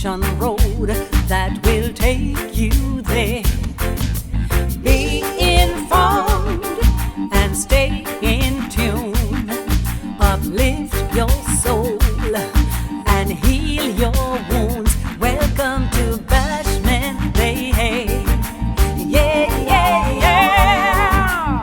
ocean road that will take you there. Be informed and stay in tune. Uplift your soul and heal your wounds. Welcome to Bashment Bay. Yeah, yeah, yeah.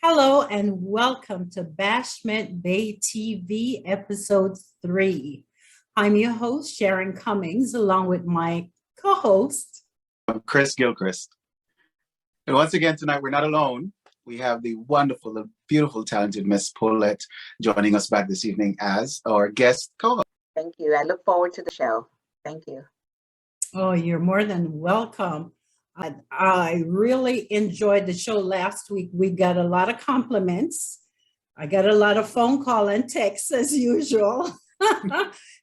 Hello and welcome to Bashment Bay TV episode 3. I'm your host, Sharon Cummings, along with my co-host, Chris Gilchrist. And once again, tonight we're not alone. We have the wonderful, and beautiful, talented Miss Paulette joining us back this evening as our guest co-host. Thank you. I look forward to the show. Thank you. Oh, you're more than welcome. I really enjoyed the show last week. We got a lot of compliments. I got a lot of phone call and texts as usual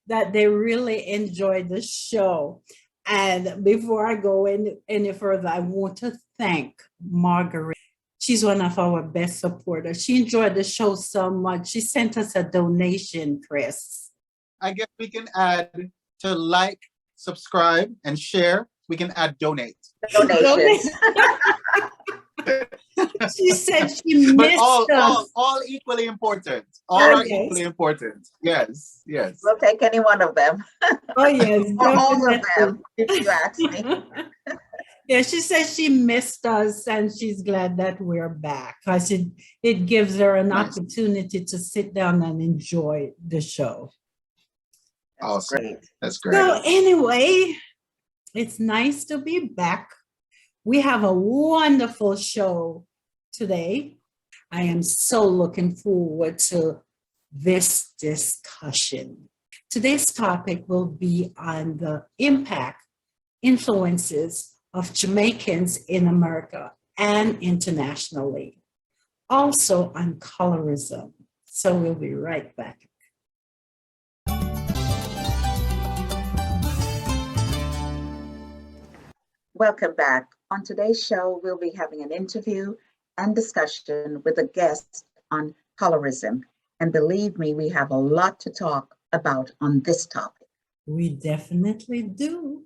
that they really enjoyed the show. And before I go any further, I want to thank Marguerite. She's one of our best supporters. She enjoyed the show so much. She sent us a donation, Chris. I guess we can add to like, subscribe, and share. We can add donate. Donations. She said she missed us. All equally important. All Oh, are yes. equally important. Yes, yes. We'll take any one of them. Oh, yes. Or all of definitely. them, if you ask me. Yeah, she says she missed us and she's glad that we're back because it gives her an Nice. opportunity to sit down and enjoy the show. Awesome. Great. That's great. So anyway, it's nice to be back. We have a wonderful show today. I am so looking forward to this discussion. Today's topic will be on the impact, influences of Jamaicans in America and internationally. Also on colorism. So we'll be right back. Welcome back. On today's show, we'll be having an interview and discussion with a guest on colorism. And believe me, we have a lot to talk about on this topic. We definitely do.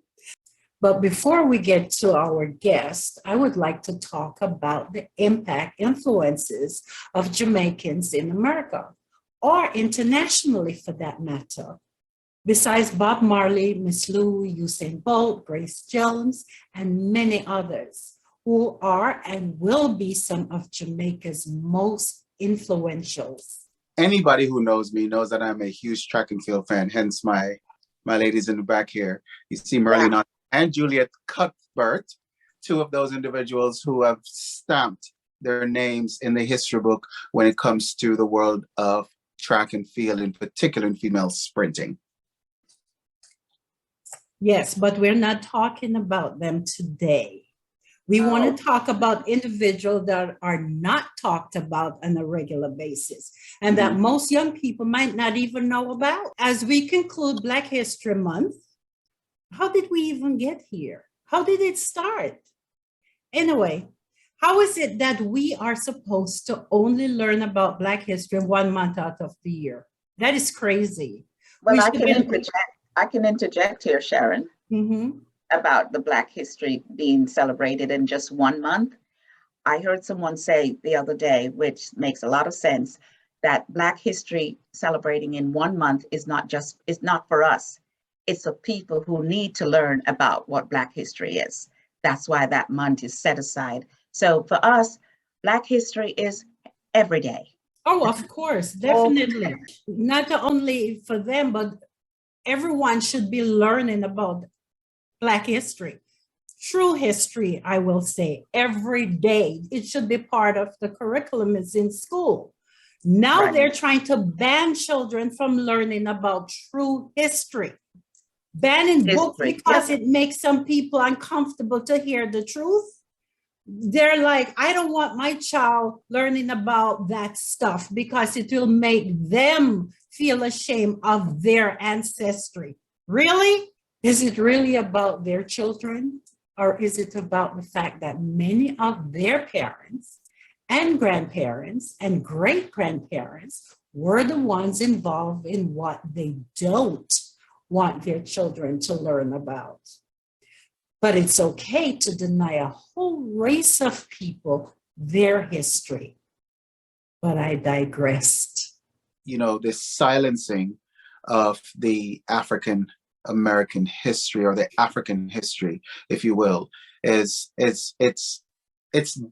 But before we get to our guest, I would like to talk about the impact influences of Jamaicans in America or internationally for that matter. Besides Bob Marley, Miss Lou, Usain Bolt, Grace Jones, and many others who are and will be some of Jamaica's most influential. Anybody who knows me knows that I'm a huge track and field fan, hence my ladies in the back here. You see Merlin Yeah. and Juliet Cuthbert, two of those individuals who have stamped their names in the history book when it comes to the world of track and field, in particular in female sprinting. Yes, but we're not talking about them today. We want to talk about individuals that are not talked about on a regular basis and that most young people might not even know about. As we conclude Black History Month, how did we even get here? How did it start? Anyway, how is it that we are supposed to only learn about Black history 1 month out of the year? That is crazy. Well, We I should be- can interject here, Sharon, Mhm. about the Black history being celebrated in just 1 month. I heard someone say the other day, which makes a lot of sense, that Black history celebrating in 1 month is not for us. It's for people who need to learn about what Black history is. That's why that month is set aside. So for us, Black history is every day. Oh, of course, definitely. Not only for them, but everyone should be learning about Black history. True history, I will say, every day. It should be part of the curriculum is in school. Now Right. they're trying to ban children from learning about true history. Banning books History, because it makes some people uncomfortable to hear the truth. They're like, I don't want my child learning about that stuff because it will make them feel ashamed of their ancestry. Really? Is it really about their children? Or is it about the fact that many of their parents and grandparents and great grandparents were the ones involved in what they don't want their children to learn about. But it's okay to deny a whole race of people their history. But I digressed. You know, this silencing of the African American history, or the African history, if you will, is it's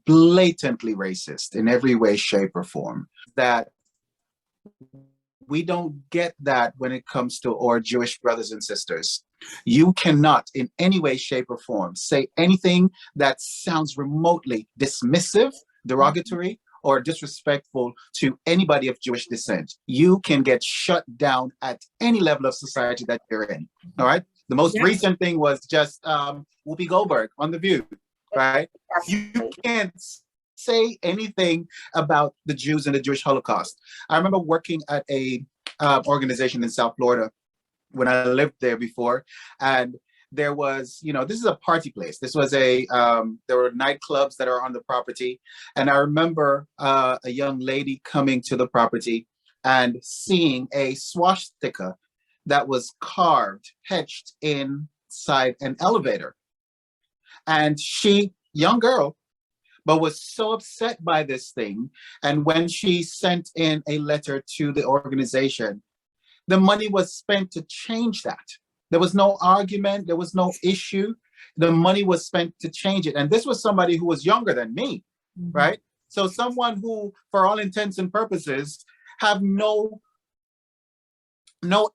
blatantly racist in every way, shape, or form. That we don't get that when it comes to our Jewish brothers and sisters. You cannot in any way, shape, or form say anything that sounds remotely dismissive, derogatory, or disrespectful to anybody of Jewish descent. You can get shut down at any level of society that you're in. All right. The most recent thing was just Whoopi Goldberg on The View, right? You can't say anything about the Jews and the Jewish Holocaust. I remember working at a organization in South Florida when I lived there before, and there was, you know, this is a party place. This was there were nightclubs that are on the property. And I remember a young lady coming to the property and seeing a swastika that was carved, etched inside an elevator. And she, young girl, but was so upset by this thing. And when she sent in a letter to the organization, the money was spent to change that. There was no argument. There was no issue. The money was spent to change it. And this was somebody who was younger than me, right? So someone who, for all intents and purposes, have no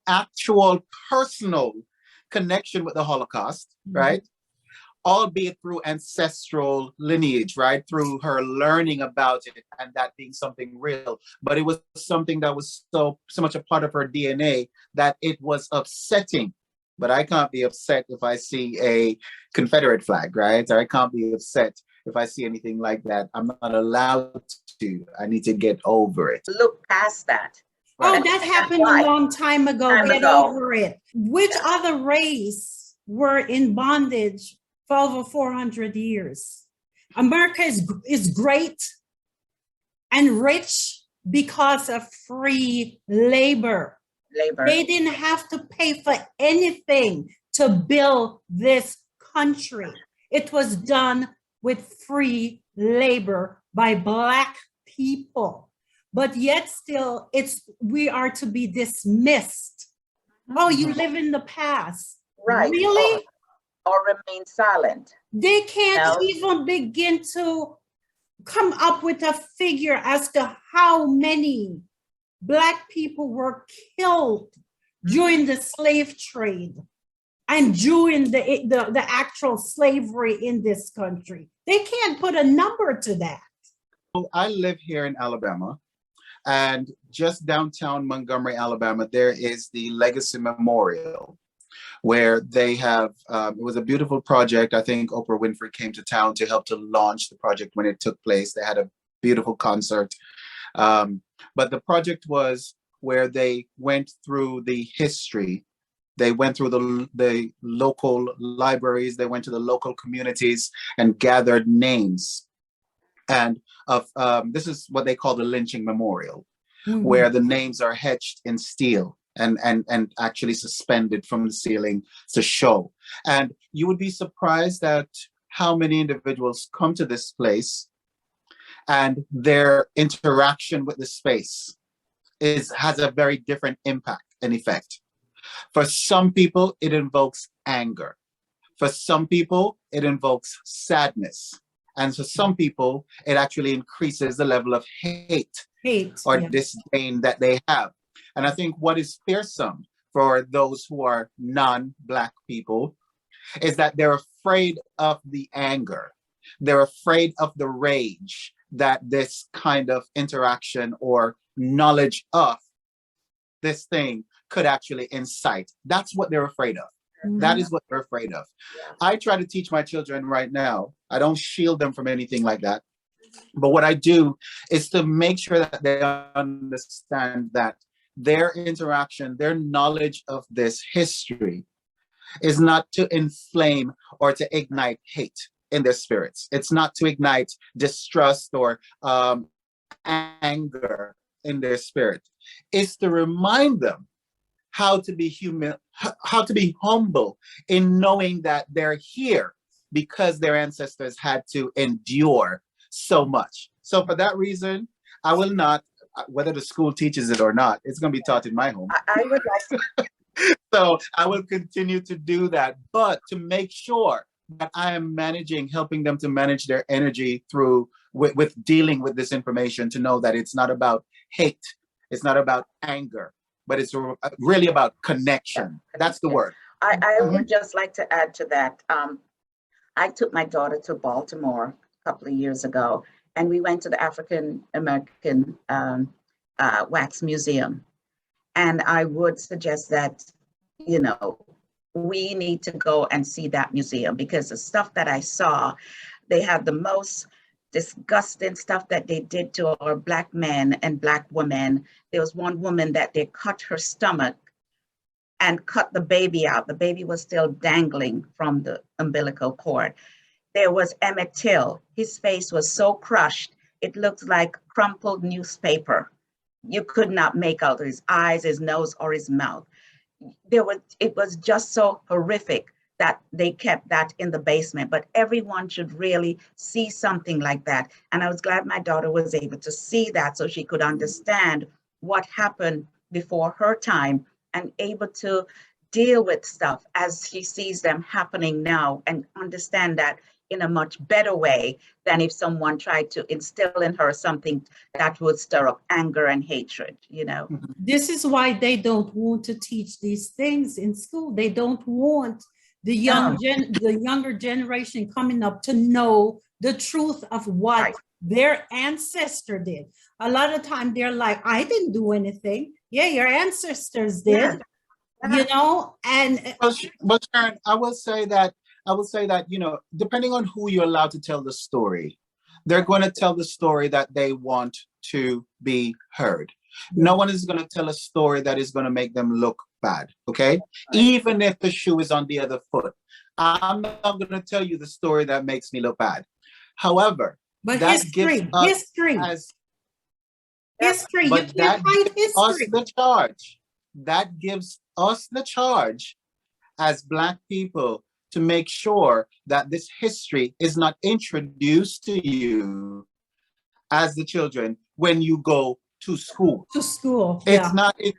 actual personal connection with the Holocaust, right? Albeit through ancestral lineage, right? Through her learning about it and that being something real. But it was something that was so much a part of her DNA that it was upsetting. But I can't be upset if I see a Confederate flag, right? Or I can't be upset if I see anything like that. I'm not allowed to. I need to get over it. Look past that. Oh, that happened a long time ago. Get over it. Which other race were in bondage for over 400 years? America is great and rich because of free labor. They didn't have to pay for anything to build this country. It was done with free labor by Black people. But yet still, we are to be dismissed. Oh, you live in the past. Right. Really? Or remain silent. They can't even begin to come up with a figure as to how many Black people were killed during the slave trade and during the actual slavery in this country. They can't put a number to that. I live here in Alabama, and just downtown Montgomery, Alabama, there is the Legacy Memorial, where they have, it was a beautiful project. I think Oprah Winfrey came to town to help to launch the project when it took place. They had a beautiful concert. But the project was where they went through the history. They went through the local libraries. They went to the local communities and gathered names. And this is what they call the Lynching Memorial, where the names are etched in steel and actually suspended from the ceiling to show. And you would be surprised at how many individuals come to this place and their interaction with the space has a very different impact and effect. For some people, it invokes anger. For some people, it invokes sadness. And for some people, it actually increases the level of hate or disdain that they have. And I think what is fearsome for those who are non-Black people is that they're afraid of the anger. They're afraid of the rage that this kind of interaction or knowledge of this thing could actually incite. That's what they're afraid of. That is what they're afraid of. I try to teach my children right now. I don't shield them from anything like that. But what I do is to make sure that they understand that their interaction, their knowledge of this history is not to inflame or to ignite hate in their spirits. It's not to ignite distrust or anger in their spirit. is to remind them how to be human, how to be humble in knowing that they're here because their ancestors had to endure so much. So for that reason, I will not, whether the school teaches it or not, it's going to be taught in my home. I would like to. So I will continue to do that, but to make sure that I am helping them to manage their energy through with dealing with this information, to know that it's not about hate, it's not about anger, but it's really about connection. That's the word. I would just like to add to that. I took my daughter to Baltimore a couple of years ago, and we went to the African American Wax Museum. And I would suggest that, we need to go and see that museum, because the stuff that I saw, they have the most disgusting stuff that they did to our Black men and Black women. There was one woman that they cut her stomach and cut the baby out. The baby was still dangling from the umbilical cord. There was Emmett Till. His face was so crushed, it looked like crumpled newspaper. You could not make out his eyes, his nose, or his mouth. It was just so horrific that they kept that in the basement. But everyone should really see something like that. And I was glad my daughter was able to see that, so she could understand what happened before her time and able to deal with stuff as she sees them happening now, and understand that in a much better way than if someone tried to instill in her something that would stir up anger and hatred, This is why they don't want to teach these things in school. They don't want the younger generation coming up to know the truth of what their ancestor did. A lot of time they're like, I didn't do anything. Yeah, your ancestors did, and but Sharon, I will say that, depending on who you're allowed to tell the story, they're going to tell the story that they want to be heard. No one is going to tell a story that is going to make them look bad, okay? Even if the shoe is on the other foot. I'm not going to tell you the story that makes me look bad. However, but that history, gives us history. But that gives us the charge. That gives us the charge as Black people to make sure that this history is not introduced to you as the children when you go to school. To school. It's not, it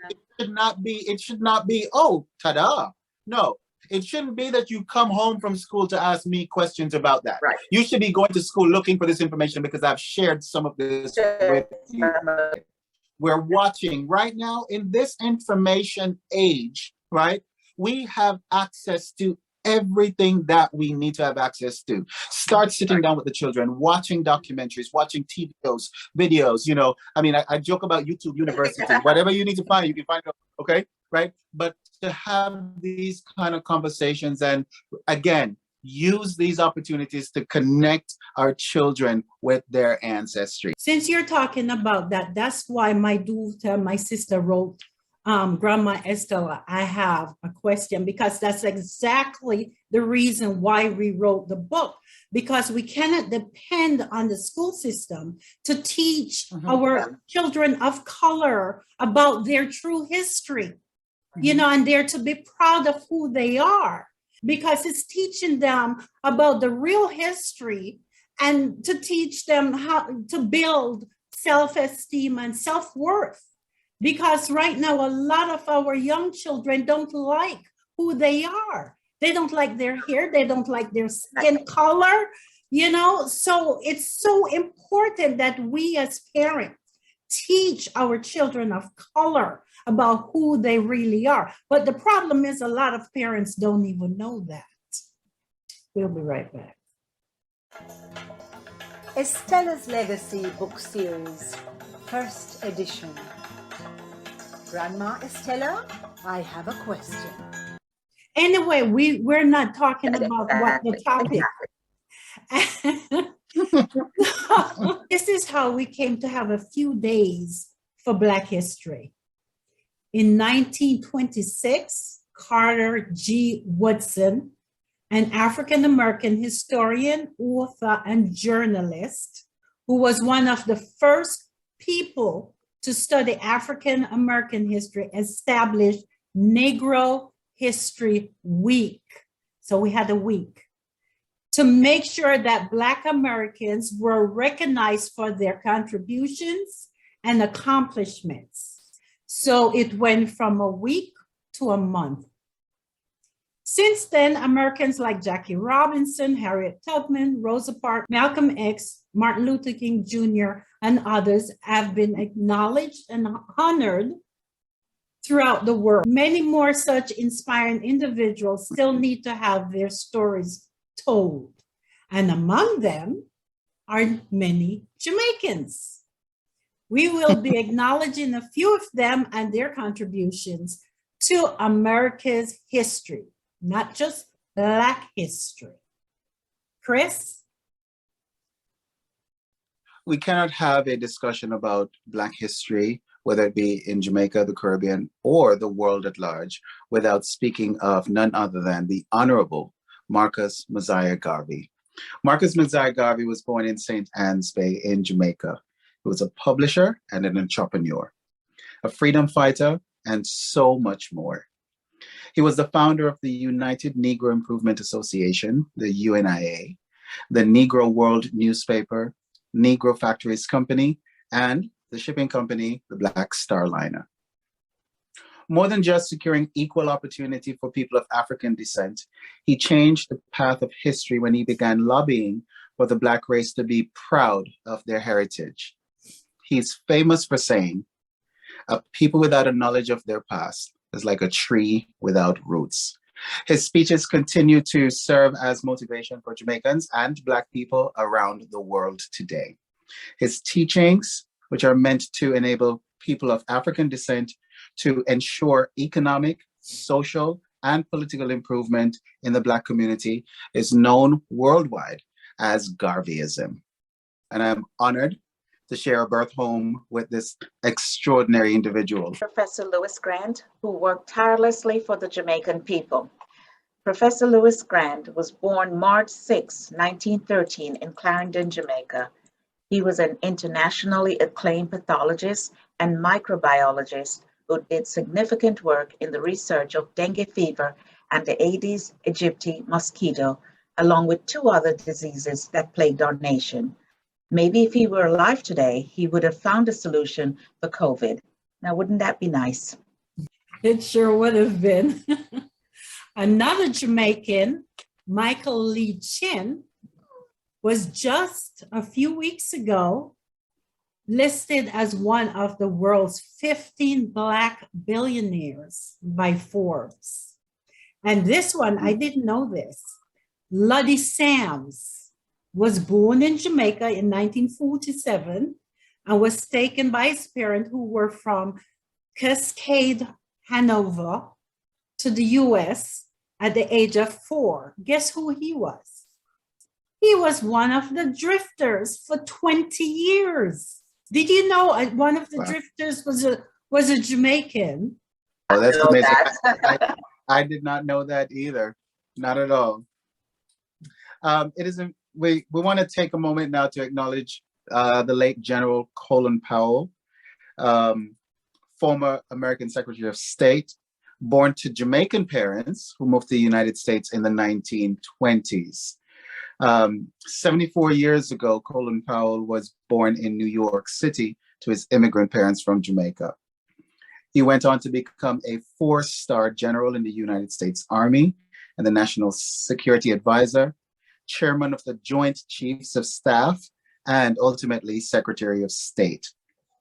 should not be, oh, ta-da. No, it shouldn't be that you come home from school to ask me questions about that. Right. You should be going to school looking for this information because I've shared some of this with you. We're watching right now in this information age, right? We have access to everything that we need to have access to. Start sitting down with the children, watching documentaries, watching TV shows, videos, I joke about YouTube University. Whatever you need to find, you can find it, okay? Right? But to have these kind of conversations, and again, use these opportunities to connect our children with their ancestry. Since you're talking about that, that's why my sister wrote, Grandma Estella, I have a question, because that's exactly the reason why we wrote the book, because we cannot depend on the school system to teach our children of color about their true history, and they're to be proud of who they are, because it's teaching them about the real history and to teach them how to build self-esteem and self-worth. Because right now, a lot of our young children don't like who they are. They don't like their hair. They don't like their skin color, So it's so important that we as parents teach our children of color about who they really are. But the problem is a lot of parents don't even know that. We'll be right back. Estella's Legacy book series, first edition. Grandma Estella, I have a question. Anyway, we're not talking about what the topic. This is how we came to have a few days for Black history. In 1926, Carter G. Woodson, an African-American historian, author, and journalist, who was one of the first people to study African American history established Negro History Week. So we had a week to make sure that Black Americans were recognized for their contributions and accomplishments. So it went from a week to a month. Since then, Americans like Jackie Robinson, Harriet Tubman, Rosa Parks, Malcolm X, Martin Luther King Jr., and others have been acknowledged and honored throughout the world. Many more such inspiring individuals still need to have their stories told. And among them are many Jamaicans. We will be acknowledging a few of them and their contributions to America's history, not just Black history. Chris? We cannot have a discussion about Black history, whether it be in Jamaica, the Caribbean, or the world at large, without speaking of none other than the Honorable Marcus Mosiah Garvey. Marcus Mosiah Garvey was born in St. Anne's Bay in Jamaica. He was a publisher and an entrepreneur, a freedom fighter, and so much more. He was the founder of the United Negro Improvement Association, the UNIA, the Negro World newspaper, Negro Factories Company, and the shipping company, the Black Star Liner. More than just securing equal opportunity for people of African descent, he changed the path of history when he began lobbying for the Black race to be proud of their heritage. He's famous for saying, "A people without a knowledge of their past is like a tree without roots." His speeches continue to serve as motivation for Jamaicans and Black people around the world today. His teachings, which are meant to enable people of African descent to ensure economic, social, and political improvement in the Black community, is known worldwide as Garveyism. And I'm honored to share a birth home with this extraordinary individual. Professor Lewis Grant, who worked tirelessly for the Jamaican people. Professor Lewis Grant was born March 6, 1913 in Clarendon, Jamaica. He was an internationally acclaimed pathologist and microbiologist who did significant work in the research of dengue fever and the Aedes aegypti mosquito, along with 2 other diseases that plagued our nation. Maybe if he were alive today, he would have found a solution for COVID. Now, wouldn't that be nice? It sure would have been. Another Jamaican, Michael Lee Chin, was just a few weeks ago listed as one of the world's 15 Black billionaires by Forbes. And this one, I didn't know this. Luddy Sams was born in Jamaica in 1947 and was taken by his parents who were from Cascade, Hanover, to the US at the age of 4. Guess who he was? He was one of the drifters for 20 years. Did you know one of the drifters was a Jamaican? Oh, that's amazing. I did not know that either. Not at all. We want to take a moment now to acknowledge the late General Colin Powell, former American Secretary of State, born to Jamaican parents who moved to the United States in the 1920s. 74 years ago, Colin Powell was born in New York City to his immigrant parents from Jamaica. He went on to become a 4-star general in the United States Army and the National Security Advisor, chairman of the Joint Chiefs of Staff, and ultimately Secretary of State.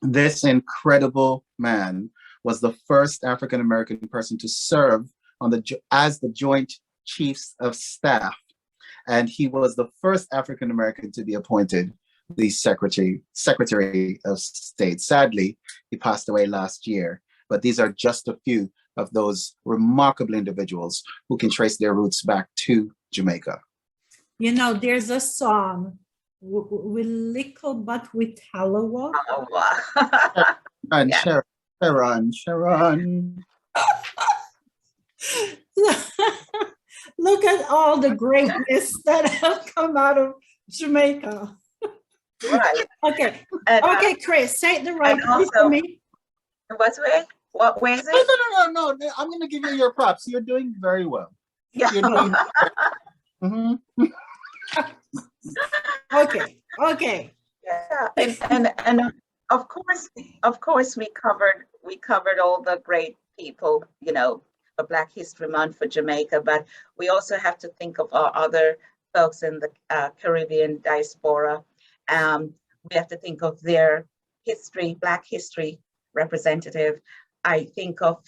This incredible man was the first African-American person to serve as the Joint Chiefs of Staff. And he was the first African-American to be appointed the Secretary of State. Sadly, he passed away last year, but these are just a few of those remarkable individuals who can trace their roots back to Jamaica. You know, there's a song, "We likkle but we Tallawah." And Sharon. Look at all the greatness that have come out of Jamaica. Right. Okay. And, Okay, Chris, say it the right and way for also, me. what way is No, it? no. I'm going to give you your props. You're doing very well. Yeah. You're doing. Mhm. Okay. Yeah, and of course, we covered all the great people, for Black History Month for Jamaica, but we also have to think of our other folks in the Caribbean diaspora. We have to think of their history, Black history representative. I think of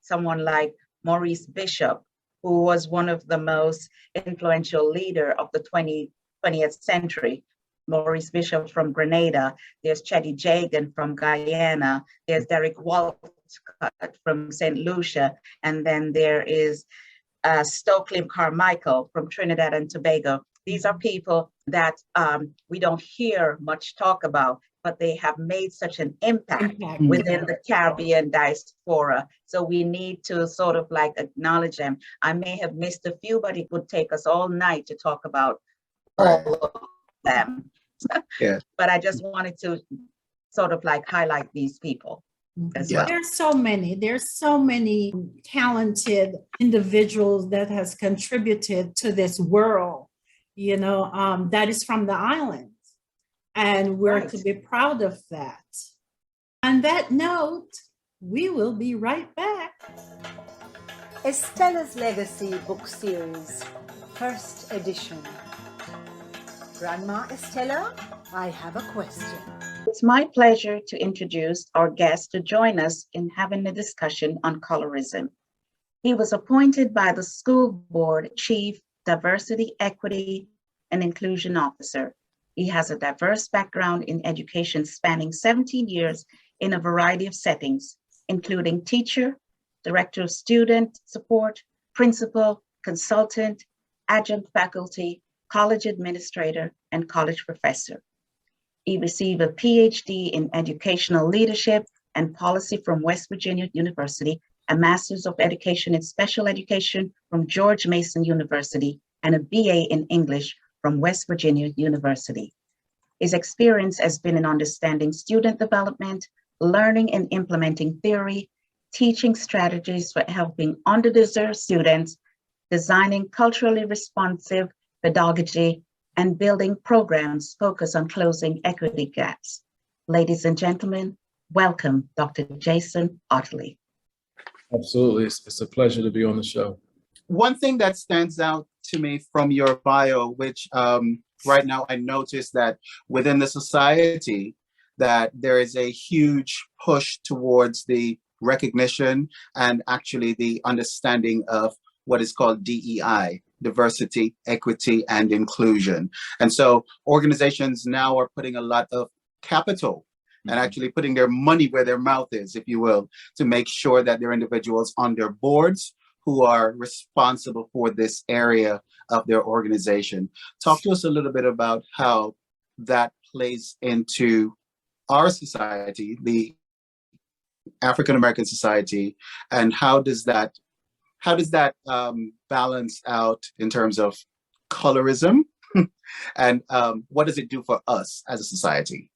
someone like Maurice Bishop, who was one of the most influential leader of the 20th century. Maurice Bishop from Grenada, there's Cheddy Jagan from Guyana, there's Derek Walcott from St. Lucia, and then there is Stokely Carmichael from Trinidad and Tobago. These are people that we don't hear much talk about, but they have made such an impact within the Caribbean diaspora. So we need to sort of like acknowledge them. I may have missed a few, but it would take us all night to talk about all of them. Yeah. But I just wanted to sort of like highlight these people as well. There's so many talented individuals that has contributed to this world, that is from the islands. And we're to be proud of that. On that note, we will be right back. Estella's Legacy book series, first edition. Grandma Estella, I have a question. It's my pleasure to introduce our guest to join us in having a discussion on colorism. He was appointed by the school board Chief Diversity, Equity, and Inclusion Officer. He has a diverse background in education spanning 17 years in a variety of settings, including teacher, director of student support, principal, consultant, adjunct faculty, college administrator, and college professor. He received a PhD in educational leadership and policy from West Virginia University, a Master's of Education in Special Education from George Mason University, and a BA in English from West Virginia University. His experience has been in understanding student development, learning and implementing theory, teaching strategies for helping underdeserved students, designing culturally responsive pedagogy, and building programs focused on closing equity gaps. Ladies and gentlemen, welcome Dr. Jason Ottley. Absolutely, it's a pleasure to be on the show. One thing that stands out to me from your bio, which right now I notice that within the society, that there is a huge push towards the recognition and actually the understanding of what is called DEI, diversity, equity, and inclusion. And so organizations now are putting a lot of capital and actually putting their money where their mouth is, if you will, to make sure that there are individuals on their boards who are responsible for this area of their organization. Talk to us a little bit about how that plays into our society, the African American society, and how does that balance out in terms of colorism and what does it do for us as a society?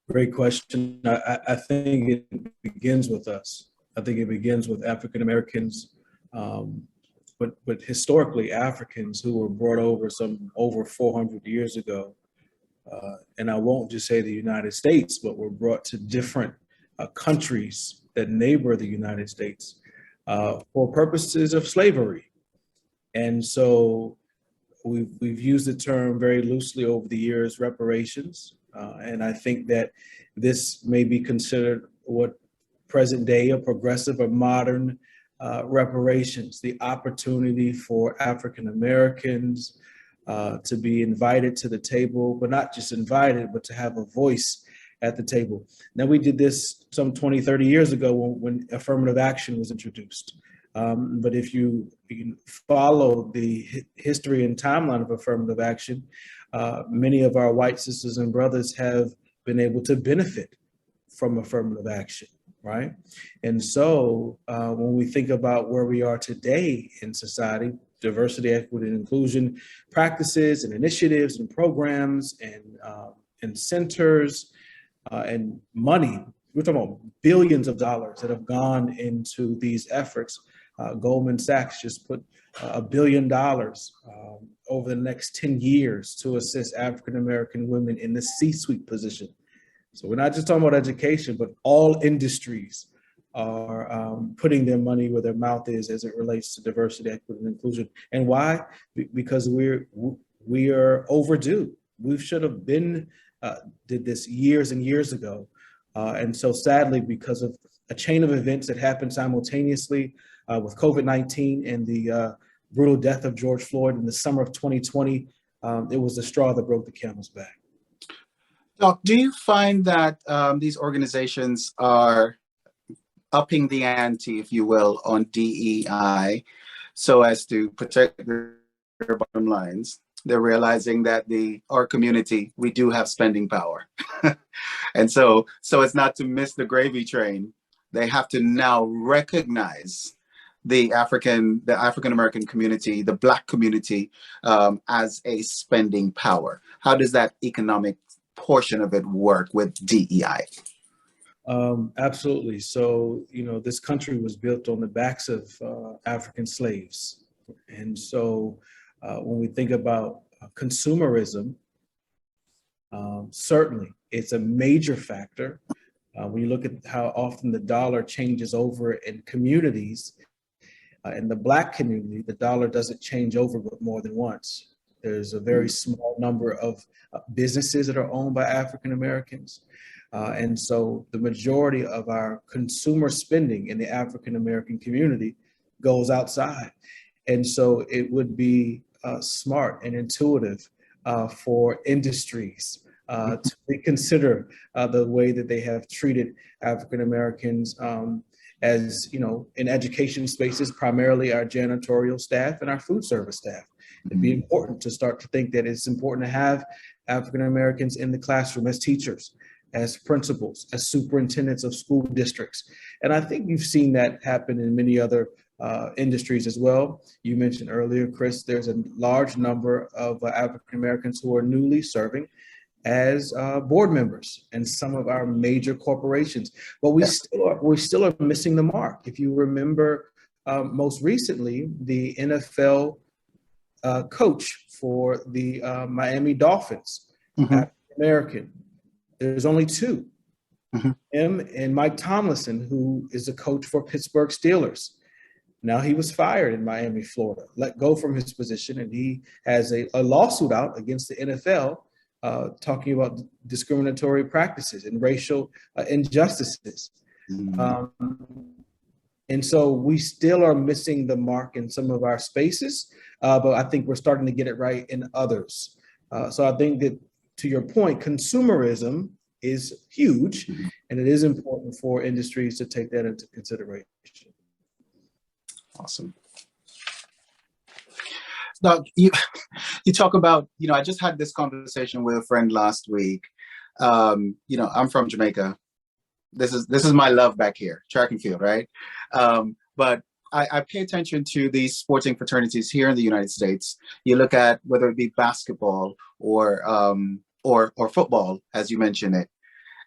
Great question. I think it begins with us. I think it begins with African Americans, but historically Africans who were brought over 400 years ago. And I won't just say the United States, but were brought to different countries that neighbor the United States for purposes of slavery. And so we've used the term very loosely over the years, reparations. And I think that this may be considered what present day or progressive or modern reparations, the opportunity for African Americans to be invited to the table, but not just invited, but to have a voice at the table. Now, we did this some 20, 30 years ago when affirmative action was introduced. But if you follow the history and timeline of affirmative action, many of our white sisters and brothers have been able to benefit from affirmative action, right? And so when we think about where we are today in society, diversity, equity, and inclusion practices and initiatives and programs and centers and money. We're talking about billions of dollars that have gone into these efforts. Goldman Sachs just put $1 billion over the next 10 years to assist African-American women in the C-suite position. So we're not just talking about education, but all industries are putting their money where their mouth is as it relates to diversity, equity, and inclusion. And why? Because we are overdue. We should have been did this years and years ago. And so sadly, because of a chain of events that happened simultaneously with COVID-19 and the brutal death of George Floyd in the summer of 2020, it was the straw that broke the camel's back. Doc, do you find that these organizations are upping the ante, if you will, on DEI so as to protect their bottom lines? They're realizing that our community, we do have spending power. And so it's not to miss the gravy train. They have to now recognize the African American community, the Black community, as a spending power. How does that economic portion of it work with DEI? Absolutely. So, this country was built on the backs of African slaves. And so when we think about consumerism, certainly it's a major factor. When you look at how often the dollar changes over in communities, in the Black community, the dollar doesn't change over but more than once. There's a very small number of businesses that are owned by African Americans. And so the majority of our consumer spending in the African American community goes outside. And so it would be smart and intuitive for industries to reconsider the way that they have treated African Americans as, in education spaces, primarily our janitorial staff and our food service staff. It'd be important to start to think that it's important to have African Americans in the classroom as teachers, as principals, as superintendents of school districts. And I think you've seen that happen in many other industries as well. You mentioned earlier, Chris, there's a large number of African Americans who are newly serving as board members in some of our major corporations. But we still are missing the mark. If you remember, most recently, the NFL coach for the Miami Dolphins, African American. There's only two, him and Mike Tomlinson, who is a coach for Pittsburgh Steelers. Now he was fired in Miami, Florida, let go from his position, and he has a lawsuit out against the NFL talking about discriminatory practices and racial injustices. And so we still are missing the mark in some of our spaces, but I think we're starting to get it right in others. So I think that, to your point, consumerism is huge, and it is important for industries to take that into consideration. Awesome. Now, you talk about, I just had this conversation with a friend last week. I'm from Jamaica. This is my love back here, track and field, right? But I pay attention to these sporting fraternities here in the United States. You look at whether it be basketball or football, as you mentioned it.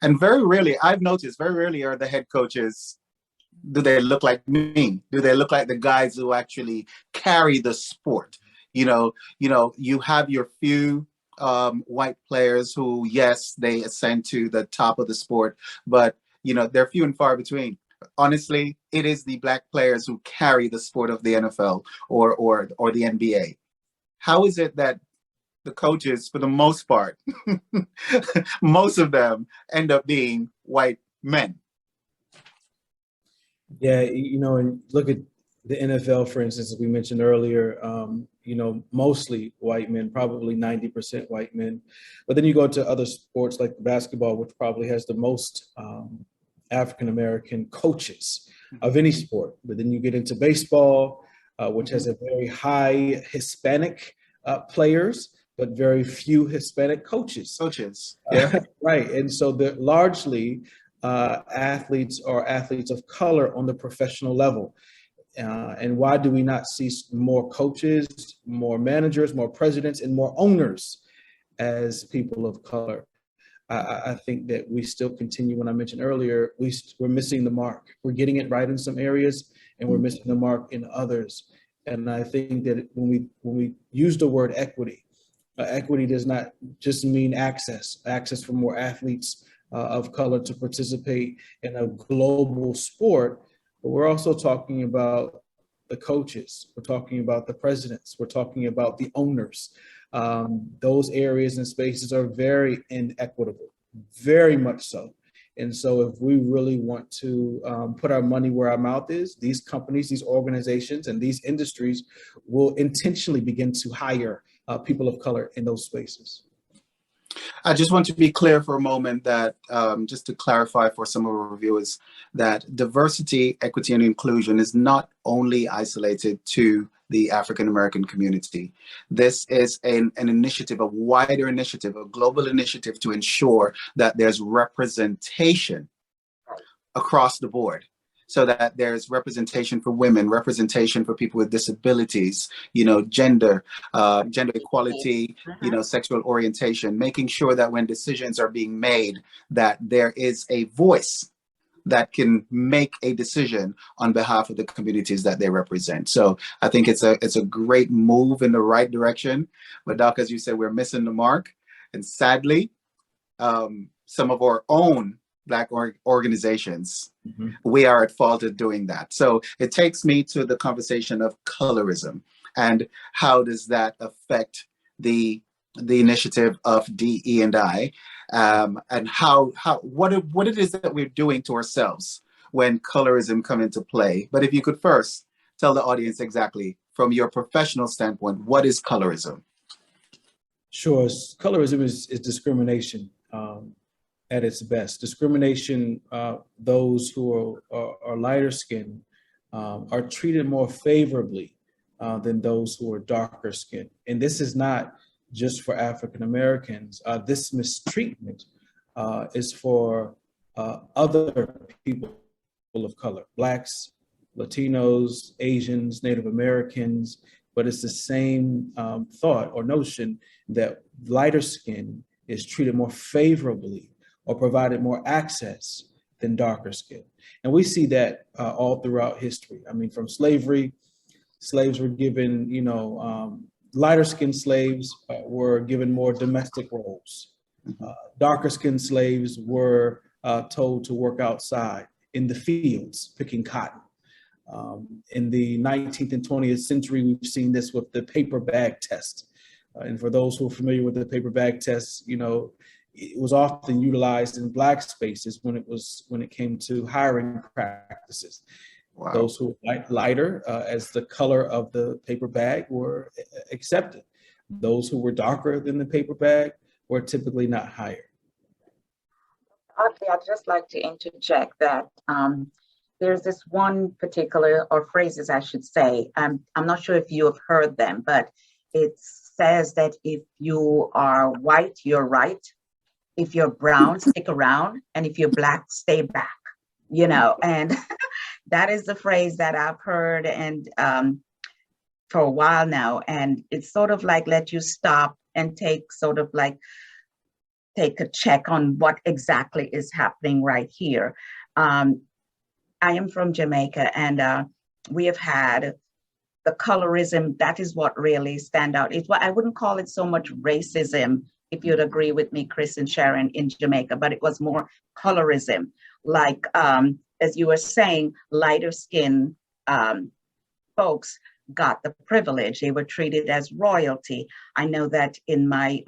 And very rarely, I've noticed, very rarely are the head coaches, do they look like me? Do they look like the guys who actually carry the sport? You have your few white players who, yes, they ascend to the top of the sport, but they're few and far between. Honestly, it is the Black players who carry the sport of the NFL or the NBA. How is it that the coaches, for the most part, most of them end up being white men? Yeah, and look at the NFL, for instance, as we mentioned earlier, mostly white men, probably 90% white men. But then you go to other sports like basketball, which probably has the most African-American coaches of any sport. But then you get into baseball, which has a very high Hispanic players, but very few Hispanic coaches. Yeah. Right. And so they're largely athletes or athletes of color on the professional level. And why do we not see more coaches, more managers, more presidents, and more owners as people of color? I think that we still continue, when I mentioned earlier, we're missing the mark. We're getting it right in some areas, and we're missing the mark in others. And I think that when we use the word equity, equity does not just mean access for more athletes of color to participate in a global sport, but we're also talking about the coaches, we're talking about the presidents, we're talking about the owners. Those areas and spaces are very inequitable, very much so. And so if we really want to put our money where our mouth is, these companies, these organizations, and these industries will intentionally begin to hire people of color in those spaces. I just want to be clear for a moment that, just to clarify for some of our viewers, that diversity, equity, and inclusion is not only isolated to the African American community. This is an initiative, a wider initiative, a global initiative to ensure that there's representation across the board, so that there's representation for women, representation for people with disabilities, gender equality, sexual orientation, making sure that when decisions are being made, that there is a voice that can make a decision on behalf of the communities that they represent. So I think it's a great move in the right direction. But Doc, as you said, we're missing the mark. And sadly, some of our own Black organizations, we are at fault of doing that. So it takes me to the conversation of colorism and how does that affect the initiative of DE&I, and what it is that we're doing to ourselves when colorism come into play. But if you could first tell the audience exactly, from your professional standpoint, what is colorism? Sure, colorism is discrimination at its best. Discrimination, those who are lighter skinned are treated more favorably than those who are darker skinned. And this is not just for African Americans. This mistreatment is for other people of color, Blacks, Latinos, Asians, Native Americans, but it's the same thought or notion that lighter skin is treated more favorably or provided more access than darker skin. And we see that all throughout history. I mean, from slavery, slaves were given, lighter skinned slaves were given more domestic roles. Darker skinned slaves were told to work outside in the fields, picking cotton. In the 19th and 20th century, we've seen this with the paper bag test. And for those who are familiar with the paper bag test, it was often utilized in Black spaces when it came to hiring practices. Wow. Those who were lighter as the color of the paper bag were accepted. Those who were darker than the paper bag were typically not hired. Oddly, I'd just like to interject that there's this one particular, or phrases I should say, I'm not sure if you have heard them, but it says that if you are white, you're right. If you're brown, stick around. And if you're Black, stay back, and that is the phrase that I've heard and for a while now. And it's sort of like let you stop and take a check on what exactly is happening right here. I am from Jamaica, and we have had the colorism. That is what really stand out. I wouldn't call it so much racism, if you'd agree with me, Chris and Sharon, in Jamaica, but it was more colorism. Like, as you were saying, lighter skin folks got the privilege. They were treated as royalty. I know that in my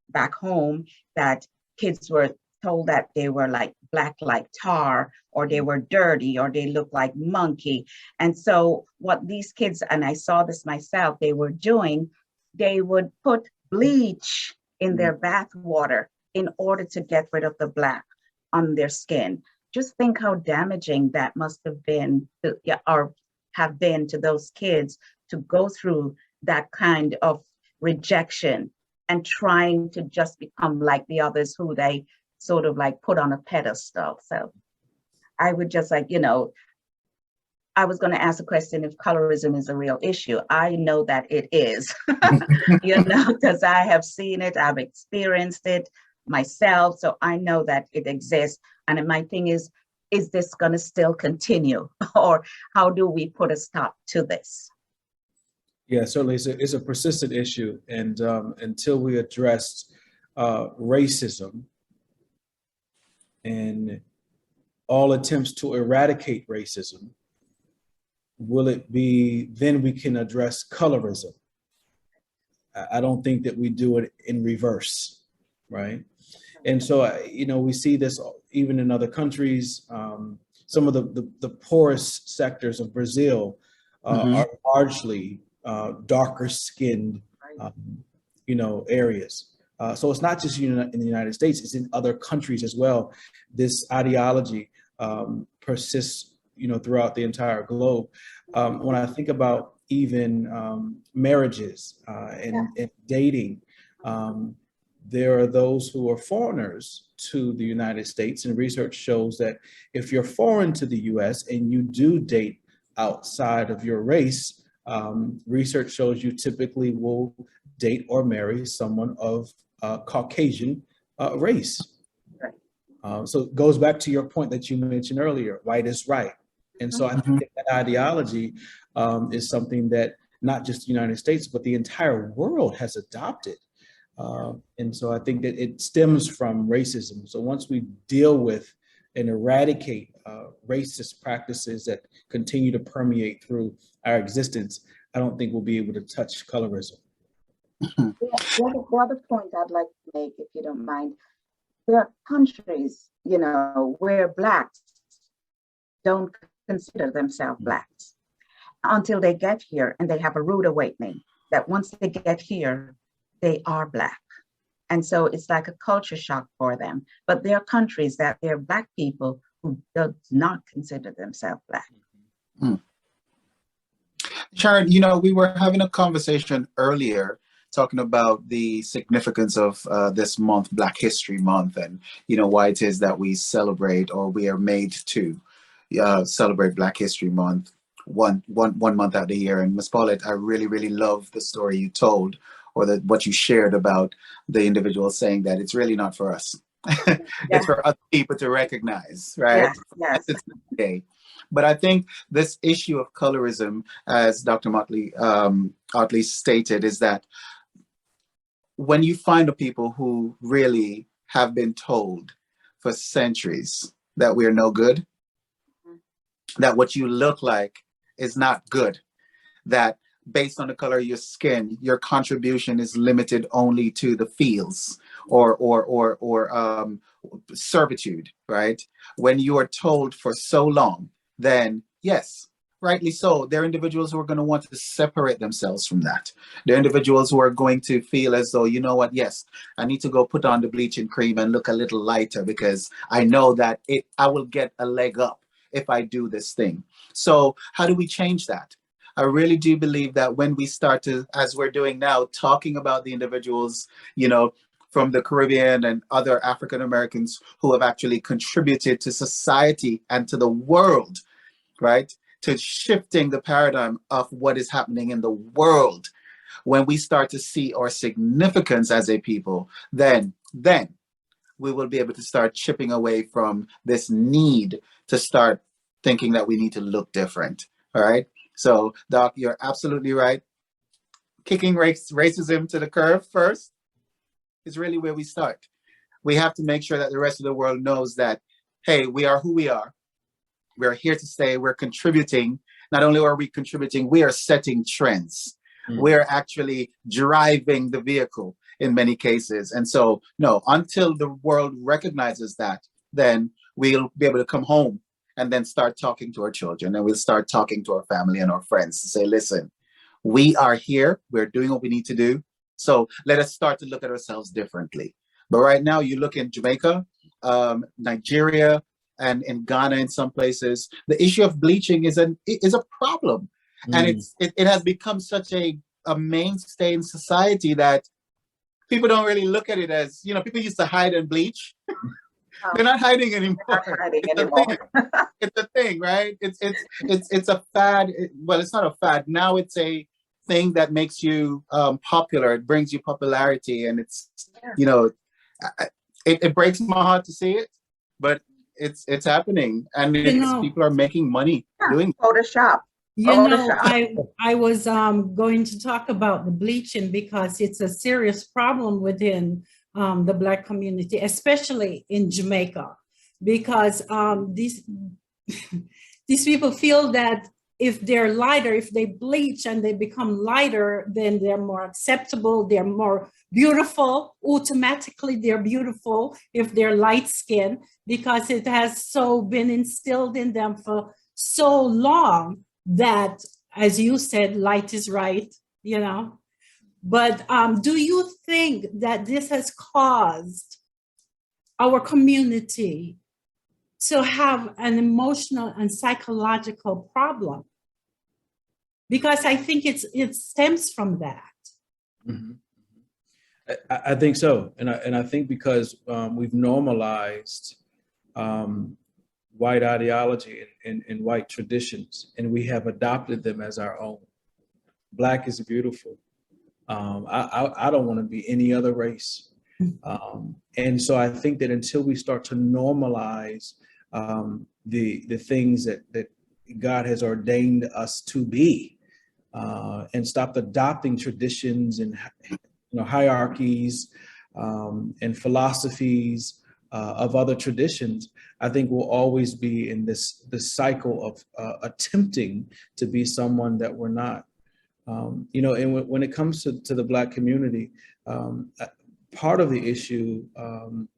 back home, that kids were told that they were like black like tar, or they were dirty, or they looked like monkey. And so what these kids, and I saw this myself, they were doing, they would put bleach in their bath water in order to get rid of the black on their skin. Just think how damaging that must have been or have been to those kids to go through that kind of rejection and trying to just become like the others who they sort of like put on a pedestal. So I would just like, I was going to ask a question if colorism is a real issue. I know that it is, you know, because I have seen it, I've experienced it myself. So I know that it exists. And my thing is this going to still continue? Or how do we put a stop to this? Yeah, certainly it's a persistent issue. And until we address racism and all attempts to eradicate racism, will it be, then we can address colorism. I don't think that we do it in reverse, right? And so, you know, we see this even in other countries. Some of the poorest sectors of Brazil are largely darker skinned, you know, areas. So it's not just in the United States, it's in other countries as well. This ideology persists, you know, throughout the entire globe. When I think about even marriages and dating, there are those who are foreigners to the United States, and research shows that if you're foreign to the US and you do date outside of your race, research shows you typically will date or marry someone of Caucasian race. So it goes back to your point that you mentioned earlier, white is right. And so I think that ideology is something that not just the United States, but the entire world has adopted. And so I think that it stems from racism. So once we deal with and eradicate racist practices that continue to permeate through our existence, I don't think we'll be able to touch colorism. The other point I'd like to make, if you don't mind, there are countries, you know, where Blacks don't consider themselves Blacks until they get here, and they have a rude awakening that once they get here, they are Black. And so it's like a culture shock for them. But there are countries that there are Black people who do not consider themselves Black. Sharon, you know, we were having a conversation earlier talking about the significance of this month, Black History Month, and, you know, why it is that we celebrate, or we are made to celebrate Black History Month one month out of the year. And Ms. Paulette, I really, really love the story you told, or what you shared about the individual saying that it's really not for us. It's for other people to recognize, right? Yes. It's okay. But I think this issue of colorism, as Dr. Ottley stated, is that when you find the people who really have been told for centuries that we're no good, that what you look like is not good, that based on the color of your skin, your contribution is limited only to the fields or servitude, right? When you are told for so long, then yes, rightly so, there are individuals who are going to want to separate themselves from that. There are individuals who are going to feel as though, you know what, yes, I need to go put on the bleaching cream and look a little lighter because I know that I will get a leg up if I do this thing. So how do we change that? I really do believe that when we start to, as we're doing now, talking about the individuals, you know, from the Caribbean and other African Americans who have actually contributed to society and to the world, right? To shifting the paradigm of what is happening in the world. When we start to see our significance as a people, then we will be able to start chipping away from this need to start thinking that we need to look different. All right. So, Doc, you're absolutely right. Kicking racism to the curb first is really where we start. We have to make sure that the rest of the world knows that, hey, we are who we are. We're here to stay. We're contributing. Not only are we contributing, we are setting trends. We're actually driving the vehicle in many cases. And so, no, until the world recognizes that, then we'll be able to come home and then start talking to our children, and we'll start talking to our family and our friends to say, listen, we are here. We're doing what we need to do. So let us start to look at ourselves differently. But right now, you look in Jamaica, Nigeria, and in Ghana, in some places, the issue of bleaching is a problem. And it has become such a mainstay in society that people don't really look at it as, you know, people used to hide and bleach. They're not hiding anymore. They're not hiding It's anymore. it's a thing, right? It's a fad. Well, it's not a fad. Now it's a thing that makes you popular. It brings you popularity, and it's, you know, it breaks my heart to see it, but it's happening, and people are making money doing it. Photoshop. I was going to talk about the bleaching because it's a serious problem within the Black community, especially in Jamaica, because these people feel that if they're lighter, if they bleach and they become lighter, then they're more acceptable, they're more beautiful. Automatically, they're beautiful if they're light skinned, because it has so been instilled in them for so long that, as you said, light is right, you know. But do you think that this has caused our community to have an emotional and psychological problem? Because I think it stems from that. Mm-hmm. I think so, and I think because we've normalized white ideology and white traditions, and we have adopted them as our own. Black is beautiful. I don't want to be any other race. And so I think that until we start to normalize the things that God has ordained us to be, and stop adopting traditions and hierarchies and philosophies of other traditions, I think we'll always be in this cycle of attempting to be someone that we're not. And when it comes to the Black community, part of the issue,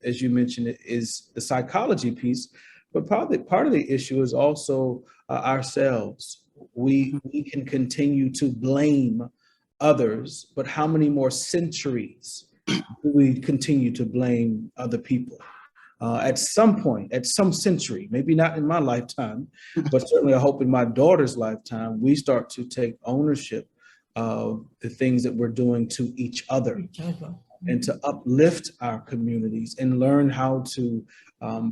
as you mentioned, is the psychology piece, but part of the issue is also ourselves. We can continue to blame others, but how many more centuries do we continue to blame other people? At some point, at some century, maybe not in my lifetime, but certainly I hope in my daughter's lifetime, we start to take ownership of the things that we're doing to each other and to uplift our communities and learn how to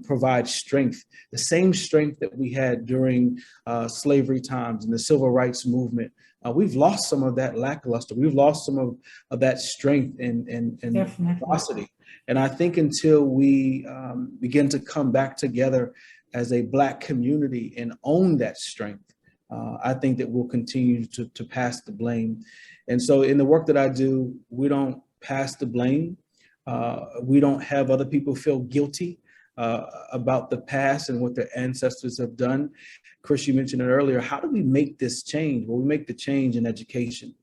provide strength, the same strength that we had during slavery times and the civil rights movement. We've lost some of that lackluster. We've lost some of that strength and velocity. And I think until we begin to come back together as a Black community and own that strength, I think that we'll continue to pass the blame. And so in the work that I do, we don't pass the blame. We don't have other people feel guilty about the past and what their ancestors have done. Chris, you mentioned it earlier. How do we make this change? Well, we make the change in education.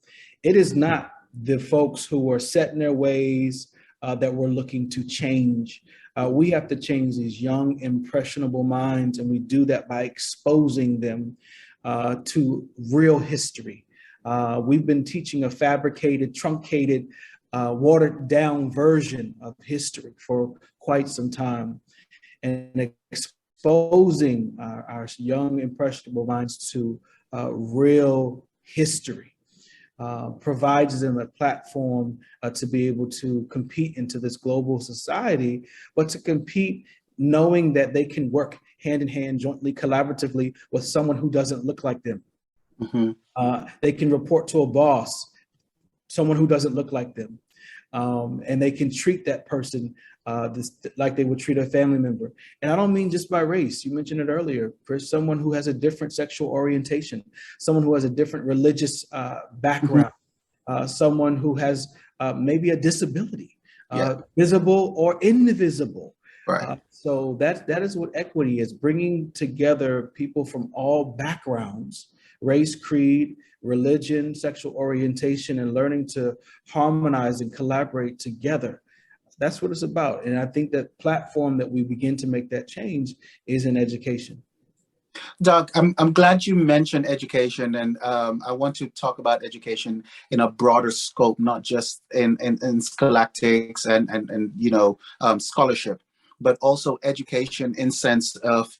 It is not the folks who are set in their ways that we're looking to change. We have to change these young, impressionable minds, and we do that by exposing them to real history. We've been teaching a fabricated, truncated, watered down version of history for quite some time, and exposing our young, impressionable minds to real history provides them a platform to be able to compete into this global society, but to compete knowing that they can work hand in hand, jointly, collaboratively with someone who doesn't look like them. Mm-hmm. They can report to a boss, someone who doesn't look like them. And they can treat that person like they would treat a family member. And I don't mean just by race. You mentioned it earlier, for someone who has a different sexual orientation, someone who has a different religious background, someone who has maybe a disability, visible or invisible. Right. So that is what equity is, bringing together people from all backgrounds, race, creed, religion, sexual orientation, and learning to harmonize and collaborate together. That's what it's about. And I think that platform that we begin to make that change is in education. Doug, I'm glad you mentioned education, and I want to talk about education in a broader scope, not just in scholastics and scholarship, but also education in sense of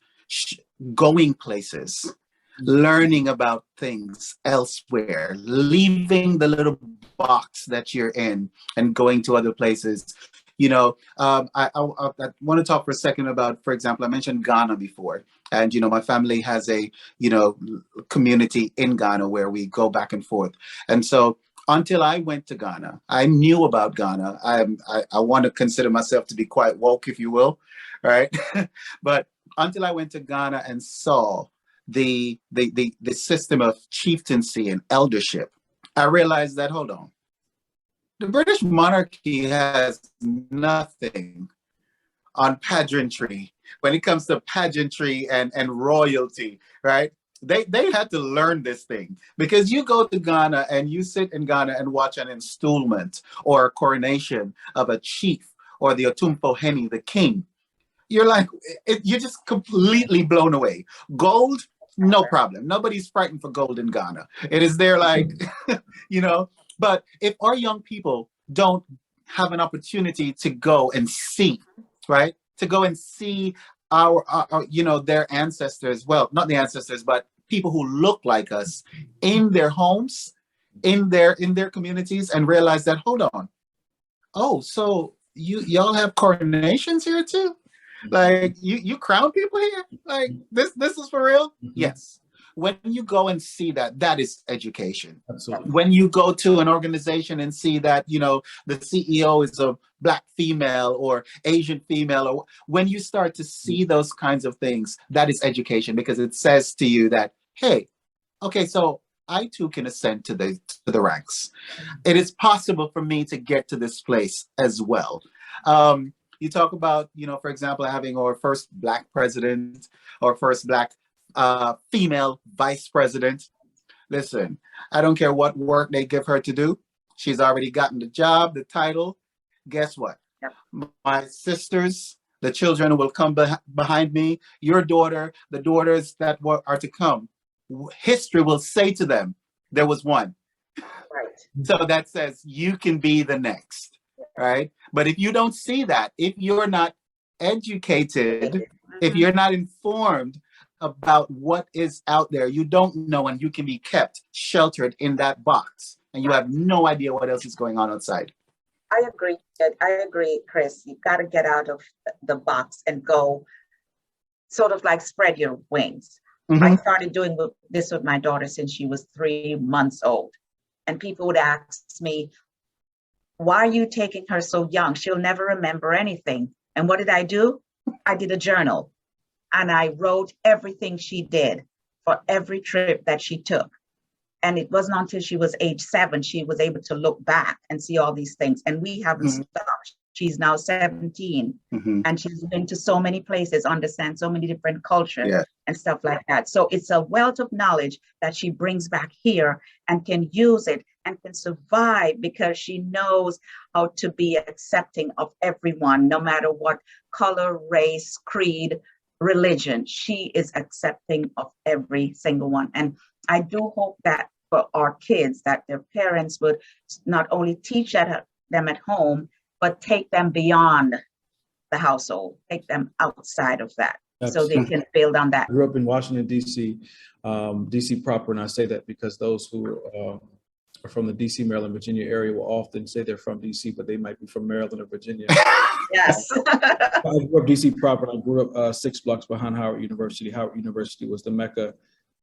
going places, learning about things elsewhere, leaving the little box that you're in and going to other places. I want to talk for a second about, for example, I mentioned Ghana before. And, my family has a, community in Ghana where we go back and forth. And so until I went to Ghana, I knew about Ghana. I want to consider myself to be quite woke, if you will, right? But until I went to Ghana and saw the system of chieftaincy and eldership, I realized that, hold on, the British monarchy has nothing on pageantry when it comes to pageantry and royalty, right? They had to learn this thing, because you go to Ghana and you sit in Ghana and watch an installment or a coronation of a chief or the Otumfo Heni, the king. You're like, you're just completely blown away. Gold, no problem. Nobody's frightened for gold in Ghana. It is there, like, but if our young people don't have an opportunity to go and see, right? To go and see our their ancestors, well, not the ancestors, but people who look like us in their homes, in their communities, and realize that, hold on, oh, so y'all have coronations here too? Like, you crown people here? Like, this is for real? Mm-hmm. Yes. When you go and see that, that is education. Absolutely. When you go to an organization and see that, the CEO is a Black female or Asian female, or when you start to see those kinds of things, that is education, because it says to you that, hey, okay, so I too can ascend to the ranks. It is possible for me to get to this place as well. You talk about, for example, having our first Black president or first Black female vice president. Listen, I don't care what work they give her to do. She's already gotten the job, the title. Guess what? Yep. My sisters, the children will come behind me. Your daughter, the daughters that are to come. History will say to them, there was one. Right. So that says you can be the next, right? But if you don't see that, if you're not educated, if you're not informed about what is out there, you don't know, and you can be kept sheltered in that box, and you have no idea what else is going on outside. I agree, Chris. You've got to get out of the box and go sort of like spread your wings. Mm-hmm. I started doing this with my daughter since she was 3 months old. And people would ask me, why are you taking her so young? She'll never remember anything. And what did I do? I did a journal. And I wrote everything she did for every trip that she took. And it wasn't until she was age 7, she was able to look back and see all these things. And we haven't stopped. She's now 17, and she's been to so many places, understands so many different cultures and stuff like that. So it's a wealth of knowledge that she brings back here and can use it and can survive, because she knows how to be accepting of everyone, no matter what color, race, creed, religion. She is accepting of every single one. And I do hope that for our kids, that their parents would not only teach them at home, but take them beyond the household, take them outside of that. Absolutely. So they can build on that. I grew up in Washington, D.C., D.C. proper, and I say that because those who are from the D.C., Maryland, Virginia area will often say they're from D.C., but they might be from Maryland or Virginia. Yes. I grew up D.C. proper, and I grew up 6 blocks behind Howard University. Howard University was the mecca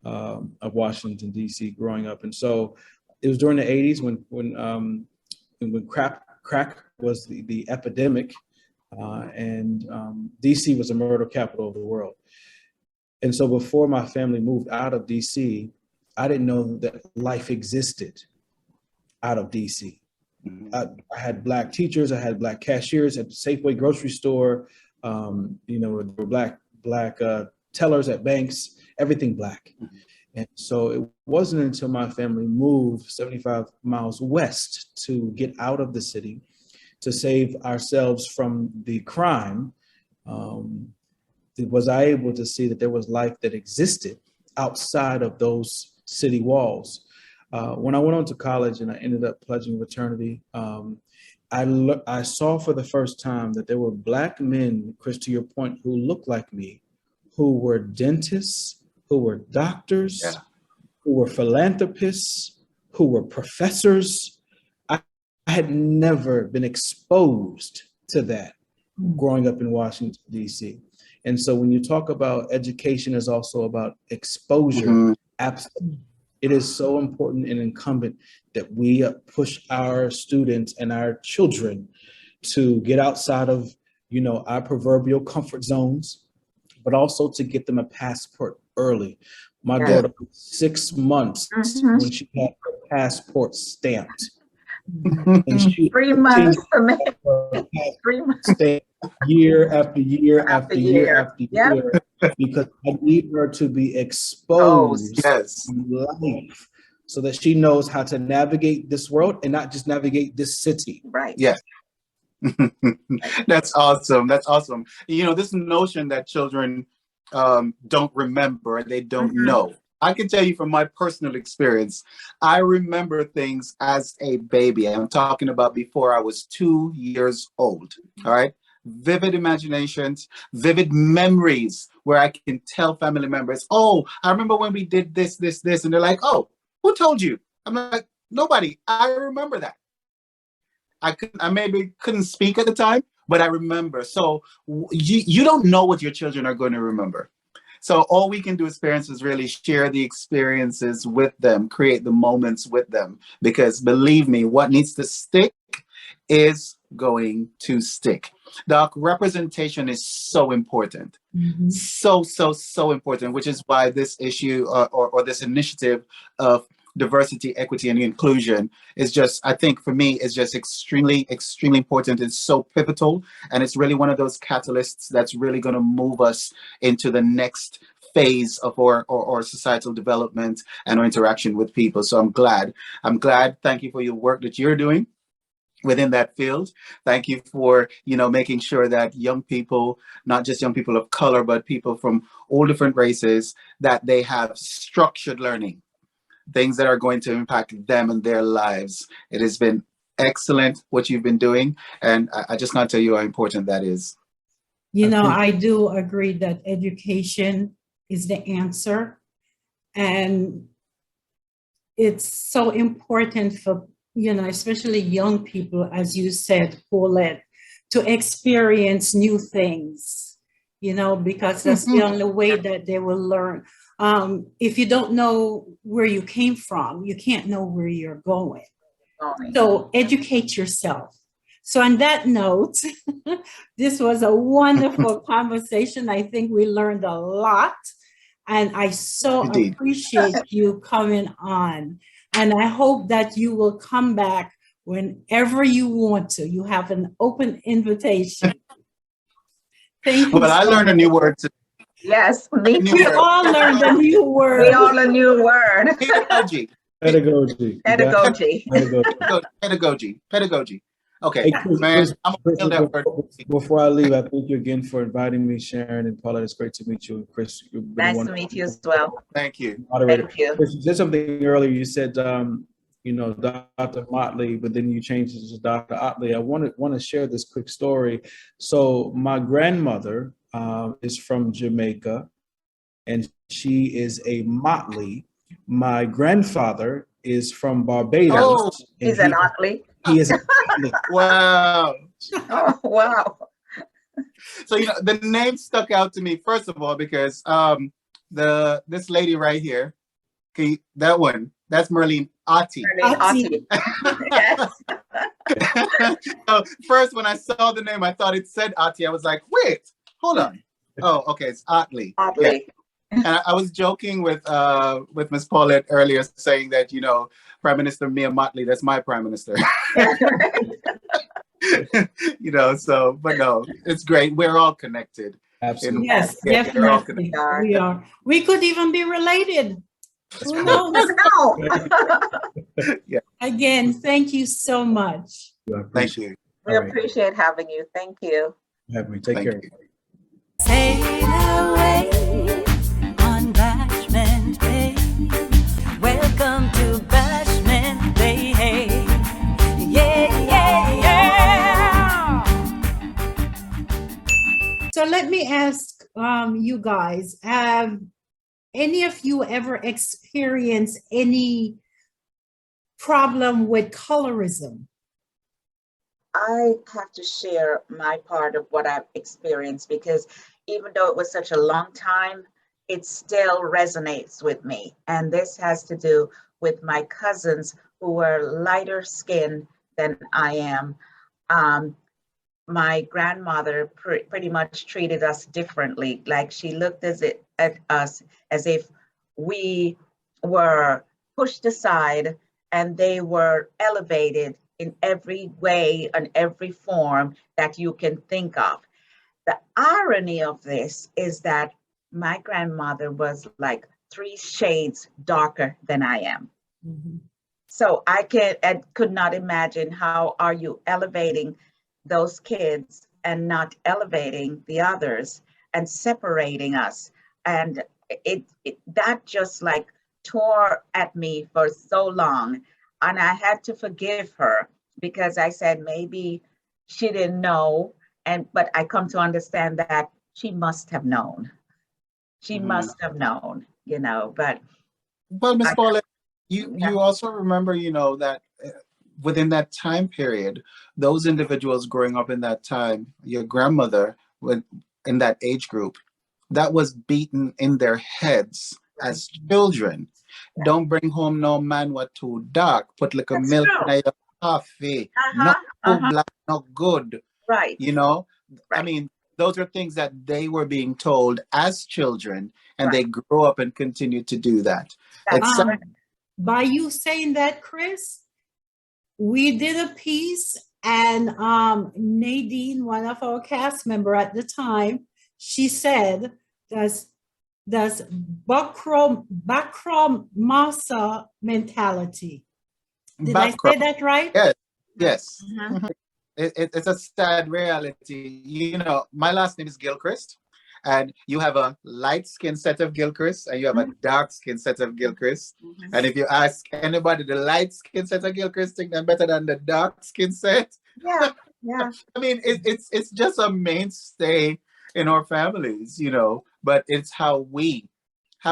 of Washington, D.C. growing up. And so it was during the 80s when crack was the epidemic, and DC was a murder capital of the world. And so before my family moved out of DC, I didn't know that life existed out of DC. I had Black teachers, I had Black cashiers at the Safeway grocery store, there were black tellers at banks, everything Black. And so it wasn't until my family moved 75 miles west to get out of the city, to save ourselves from the crime, was I able to see that there was life that existed outside of those city walls. When I went on to college and I ended up pledging fraternity, I saw for the first time that there were Black men, Chris, to your point, who looked like me, who were dentists, who were doctors, who were philanthropists, who were professors. I had never been exposed to that growing up in Washington, D.C. And so when you talk about education is also about exposure, absolutely. It is so important and incumbent that we push our students and our children to get outside of, our proverbial comfort zones, but also to get them a passport early. My daughter was 6 months when she had her passport stamped. And she 3 months for me. 3 months. Year after year after year after year, because I need her to be exposed to life so that she knows how to navigate this world and not just navigate this city. Right. Yes. That's awesome. That's awesome. This notion that children don't remember, they don't know. I can tell you from my personal experience, I remember things as a baby. I'm talking about before I was 2 years old. All right. Vivid imaginations, vivid memories where I can tell family members, oh, I remember when we did this, this, this. And they're like, oh, who told you? I'm like, nobody. I remember that. I maybe couldn't speak at the time, but I remember. So you don't know what your children are going to remember. So all we can do as parents is really share the experiences with them, create the moments with them, because believe me, what needs to stick is going to stick. Doc, representation is so important. So important, which is why this issue or this initiative of diversity, equity, and inclusion is just, I think for me, is just extremely, extremely important. It's so pivotal. And it's really one of those catalysts that's really going to move us into the next phase of our societal development and our interaction with people. So I'm glad. Thank you for your work that you're doing within that field. Thank you for, making sure that young people, not just young people of color, but people from all different races, that they have structured learning, things that are going to impact them and their lives. It has been excellent what you've been doing. And I just can't tell you how important that is. I do agree that education is the answer. And it's so important for, especially young people, as you said, Paulette, to experience new things, because that's the only way that they will learn. If you don't know where you came from, you can't know where you're going. So educate yourself. So on that note, this was a wonderful conversation. I think we learned a lot. And I so appreciate you coming on. And I hope that you will come back whenever you want to. You have an open invitation. Thank you. Well, I learned a new word today. Yes, me too. We all learned a new word. We all a new word. Pedagogy. Okay, hey, Chris, man. I'm gonna kill that word. Before I leave, I thank you again for inviting me, Sharon and Paula. It's great to meet you. Chris, nice to meet you as well. Thank you. Moderator. Thank you. Chris, you said something earlier. You said, Dr. Motley, but then you changed it to Dr. Ottley. I want to share this quick story. So my grandmother is from Jamaica, and she is a Motley. My grandfather is from Barbados. Oh, he's an Ottley. He is an Ottley. Wow. Oh, wow. So the name stuck out to me first of all because this lady right here, that one, that's Merlene Ottey. Yes. So first, when I saw the name, I thought it said Ottey. I was like, wait, hold on. Oh, okay, it's Ottley. Ottley. Yeah. And I was joking with Ms. Paulette earlier, saying that Prime Minister Mia Motley, that's my prime minister. But no, it's great. We're all connected. Absolutely. Yes, definitely. We are. We could even be related. Who knows? Yeah. Again, thank you so much. Thank you. We appreciate having you. Thank you. Have me. Take care. Sail away on Bashment Bay. Welcome to Bashment Bay. Hey. Yeah, yeah, yeah. So let me ask you guys, have any of you ever experienced any problem with colorism? I have to share my part of what I've experienced because even though it was such a long time, it still resonates with me. And this has to do with my cousins who were lighter skinned than I am. My grandmother pretty much treated us differently. Like she looked at us as if we were pushed aside and they were elevated in every way and every form that you can think of. The irony of this is that my grandmother was like 3 shades darker than I am. Mhm. So I could not imagine how are you elevating those kids and not elevating the others and separating us. And that just like tore at me for so long. And I had to forgive her because I said maybe she didn't know. But I come to understand that she must have known. She must have known, but Well, Miss I, Paulette, yeah, you also remember, that within that time period, those individuals growing up in that time, your grandmother, in that age group, that was beaten in their heads right, as children. right. Don't bring home no man what too dark. Put like a That's milk true. in your coffee. Uh-huh, Not too uh-huh. black, not good. Right, You know, I right, mean, those are things that they were being told as children, and they right. grew up and continue to do that. That's It's sad. correct. By you saying that, Chris, we did a piece, and Nadine, one of our cast member at the time, she said, "Does Bakram Masa mentality?" Did I say Background. that right? Yes, Right. yes. Uh-huh. It's a sad reality. My last name is Gilchrist, and you have a light-skinned set of Gilchrist, and you have a dark-skinned set of Gilchrist. Mhm. And if you ask anybody, the light-skinned set of Gilchrist think they're better than the dark-skinned set. Yeah, yeah. I mean, it's just a mainstay in our families, but it's how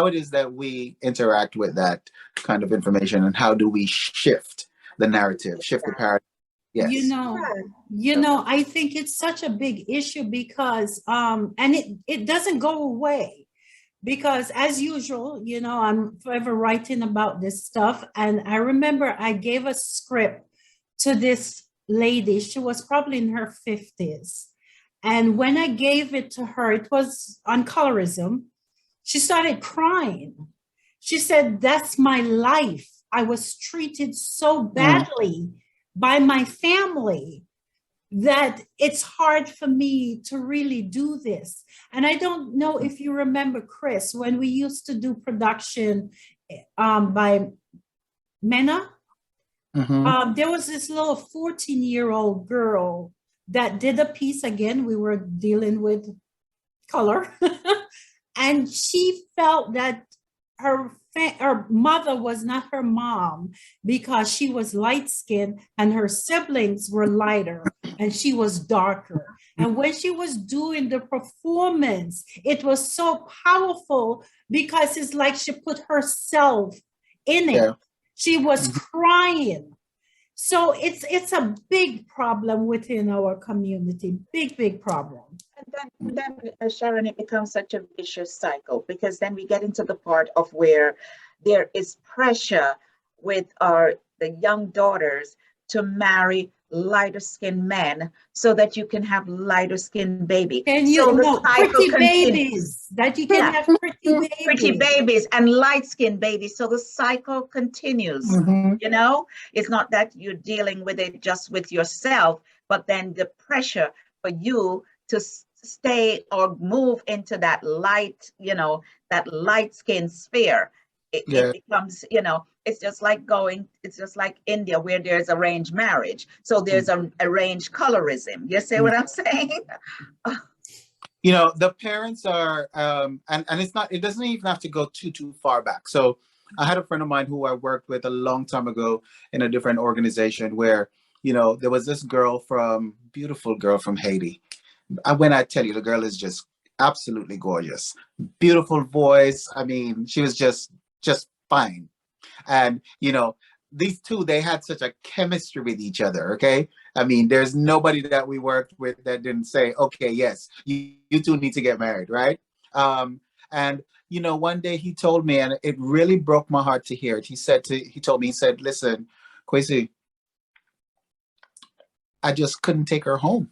it is that we interact with that kind of information, and how do we shift the narrative, shift the paradigm. You Yes. know, Yeah. I think it's such a big issue because and it doesn't go away because as usual, I'm forever writing about this stuff. And I remember I gave a script to this lady. She was probably in her 50s. And when I gave it to her, it was on colorism. She started crying. She said, "That's my life. I was treated so Mm. badly by my family that it's hard for me to really do this." And I don't know if you remember, Chris, when we used to do production by MENA, Mhm. there was this little 14-year-old girl that did a piece. Again, we were dealing with color. And she felt that her mother was not her mom because she was light skinned and her siblings were lighter and she was darker. And when she was doing the performance, it was so powerful because it's like she put herself in it. Yeah. She was Mhm. crying. So it's a big problem within our community. Big problem. And then Sharon, it becomes such a vicious cycle because then we get into the part of where there is pressure with the young daughters to marry lighter skinned men so that you can have lighter skinned baby. And So the cycle pretty continues. babies, that you can Yeah. have pretty Pretty babies. babies and light skinned babies. So the cycle continues. Mhm. It's not that you're dealing with it just with yourself, but then the pressure for you to stay or move into that light skin sphere. It Yeah. becomes, it's just like India where there's arranged marriage. So there's an arranged colorism. You see what I'm saying? The parents are, and it doesn't even have to go too far back. So I had a friend of mine who I worked with a long time ago in a different organization where, there was this beautiful girl from Haiti. And when I tell you, the girl is just absolutely gorgeous, beautiful voice. I mean, she was just fine. And, these two, they had such a chemistry with each other. Okay. I mean, there's nobody that we worked with that didn't say, okay, yes, you two need to get married, right? And you know, one day he told me, and it really broke my heart to hear it. He told me, he said, listen, Kwesi, I just couldn't take her home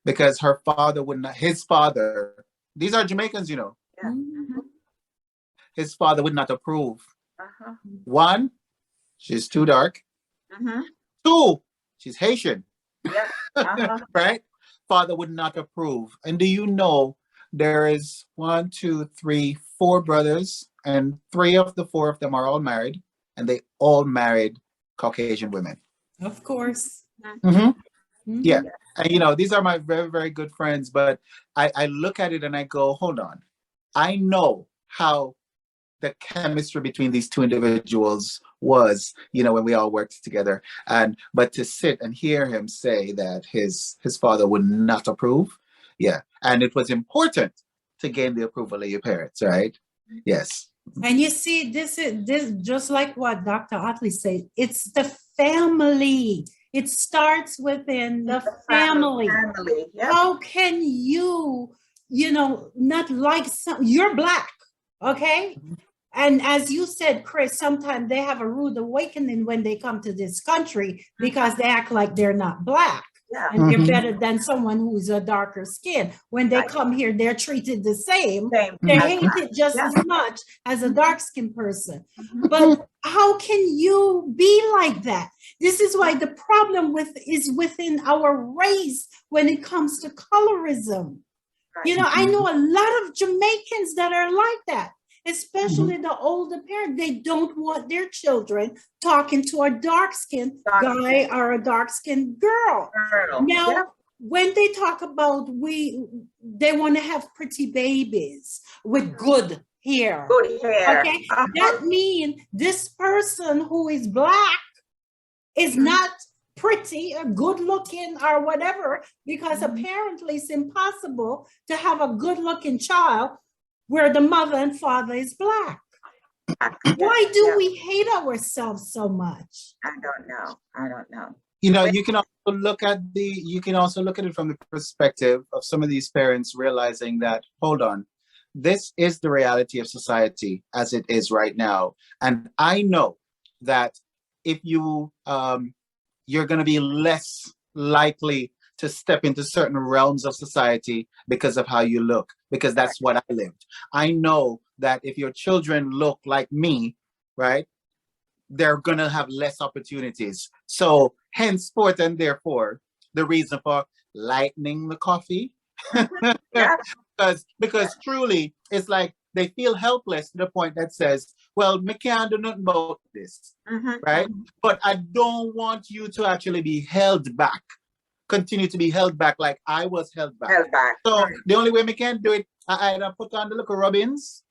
because her father would not, his father, these are Jamaicans, you know. Yeah. His father would not approve. Uh-huh. One, she's too dark. Uh-huh. Two, she's Haitian. Yeah. Uh-huh. Right? Father would not approve. And do you know there is 1, 2, 3, 4 brothers, and 3 of the 4 of them are all married, and they all married Caucasian women. Of course. Mm-hmm. Yeah. And you know, these are my very, very good friends, but I look at it and I go, hold on. I know how the chemistry between these two individuals was, you know, when we all worked together. But to sit and hear him say that his father would not approve, yeah. And it was important to gain the approval of your parents, right? Yes. And you see, this just like what Dr. Ottley said, it's the family. It starts within the family. Yeah. How can you not like you're Black, okay? And as you said, Chris, sometimes they have a rude awakening when they come to this country because they act like they're not Black. Yeah. And they're better than someone who's a darker skin. When they come here, they're treated the same. They're hated just as much as a dark-skinned person. But how can you be like that? This is why the problem is within our race when it comes to colorism. You know, I know a lot of Jamaicans that are like that, especially the older parent. They don't want their children talking to a dark-skinned guy or a dark-skinned girl. Now, when they talk about they want to have pretty babies with good hair. Good hair. Okay, that means this person who is Black is not pretty or good looking or whatever, because apparently it's impossible to have a good looking child where the mother and father is Black. Why do we hate ourselves so much? I don't know. You know, you can also look at it from the perspective of some of these parents realizing that, hold on, this is the reality of society as it is right now. And I know that if you're going to be less likely to step into certain realms of society because of how you look, because that's what I lived. I know that if your children look like me, right, they're going to have less opportunities. So henceforth and therefore, the reason for lightening the coffee, because truly it's like they feel helpless to the point that says, well, me can't do nothing about this, right? But I don't want you to actually be held back, continue to be held back like I was held back. So the only way we can do it, I either put on the little rubbings,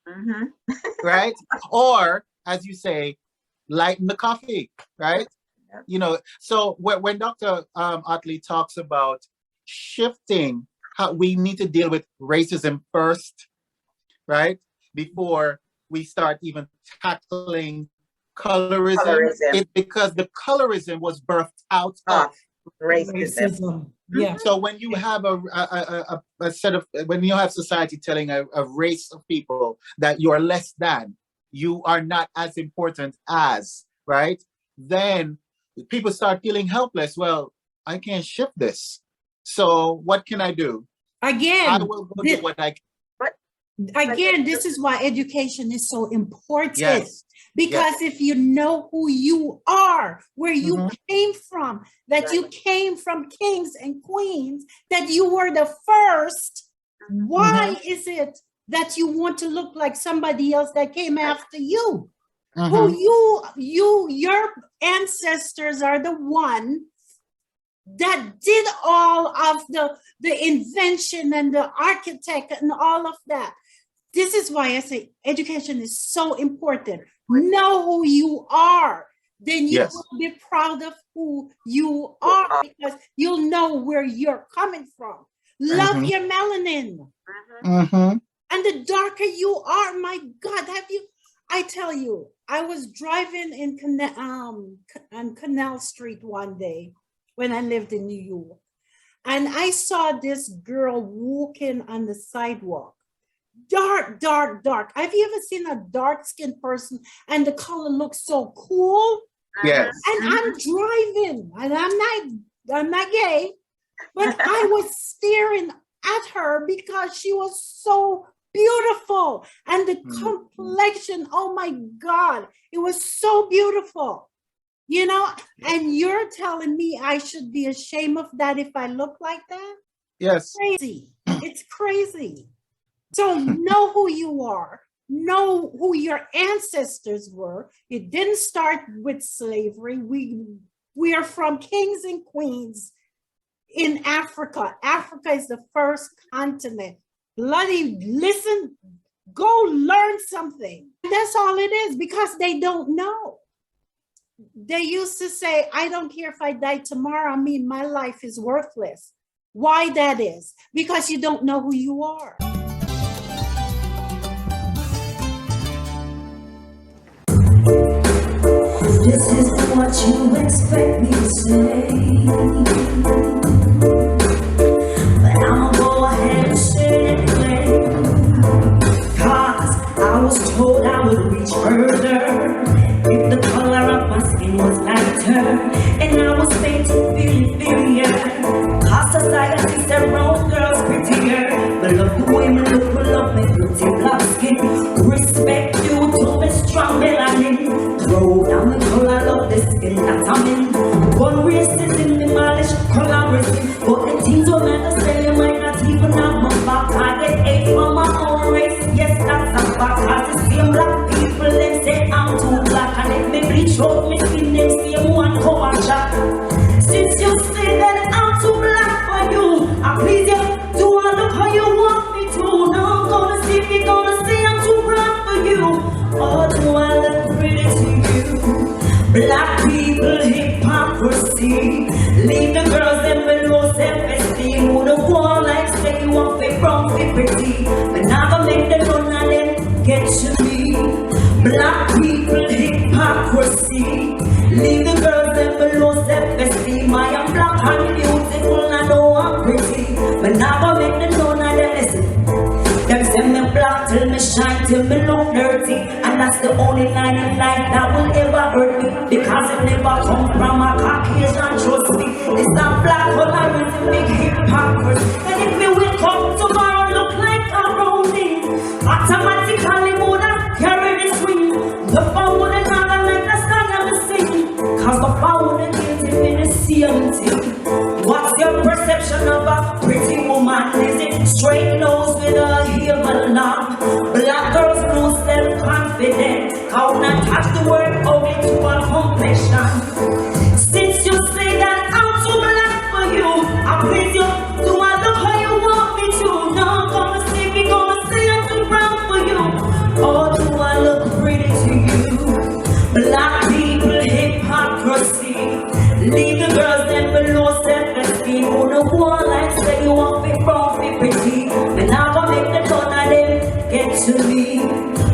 right? Or, as you say, lighten the coffee, right? You know, so when Dr. Ottley talks about shifting, how we need to deal with racism first, right? Before we start even tackling colorism. It's because the colorism was birthed out of Racism. Yeah. So when you have a set of, when you have society telling a race of people that you're less than, you are not as important as, right? Then people start feeling helpless. Well, I can't shift this. So what can I do? Again, I will go do what I can. Again, this is why education is so important. Yes. Because if you know who you are, where you came from, that you came from kings and queens, that you were the first, why is it that you want to look like somebody else that came after you? Who your ancestors are the one that did all of the invention and the architect and all of that. This is why I say education is so important. Know who you are. Then you will be proud of who you are because you'll know where you're coming from. Love your melanin. And the darker you are, my God, I tell you, I was driving on Canal Street one day when I lived in New York. And I saw this girl walking on the sidewalk. Dark, dark, dark. Have you ever seen a dark-skinned person and the color looks so cool? Yes. And I'm driving, and I'm not gay, but I was staring at her because she was so beautiful. And the complexion, oh my God, it was so beautiful. You know, and you're telling me I should be ashamed of that if I look like that? Yes. Crazy. It's crazy. So know who you are. Know who your ancestors were. It didn't start with slavery. We are from kings and queens in Africa. Africa is the first continent. Bloody listen, go learn something. That's all it is, because they don't know. They used to say, I don't care if I die tomorrow. I mean, my life is worthless. Why that is? Because you don't know who you are. This isn't what you expect me to say, but I'ma go ahead and say it anyway. Cause I was told I would reach further if the color of my skin was lighter, and I was made to feel inferior. Cause society said round girls prettier, but look the way me look, me love me pretty black skin. Respect you to me strong melanin. Throw down the color of the skin that I'm in. One racism, demolish colorism. But the things don't matter, say you might not even have my back. I get hate from my own race, yes that's a fact. Cause the same black people, they say I'm too black. And if me bleach out my skin, they say one cover chat. Since you say that I'm too black for you, I please you, do I look how you want me to? Now I'm gonna see if you're gonna say I'm too brown for you, or do I look pretty to you? Black people hypocrisy, leave the girls in below self-esteem. Who the one like say you want fit from fit pretty, but now gonna make the none of them get to me. Black people hypocrisy, leave the girls in below self-esteem. I am black and beautiful, I know I'm pretty, but now gonna make the none of them listen. Them say me black till me shine, till me look dirty, and that's the only line in life that will ever hurt me, because it never come from a Caucasian, trust me. It's not black colorism, big hypocrisy. And if me wake up tomorrow look like a rounding, automatically woulda carry the swing. The phone woulda gone like the song I'm singing, cause the phone woulda guilty in the same thing. What's your perception of a pretty woman? Is it straight nose with a heel but long? Black girls lose self-confidence. How not catch the word ugly to a complexion. Since you say that I'm too black for you, I please you, do I look how you want me to? Now I'm gonna see if you're gonna say I'm too brown for you, or do I look pretty to you? Black people hypocrisy, leave the girls them below self-esteem. Who the one like say you want me from me pretty, but now gonna make the none of them get to me.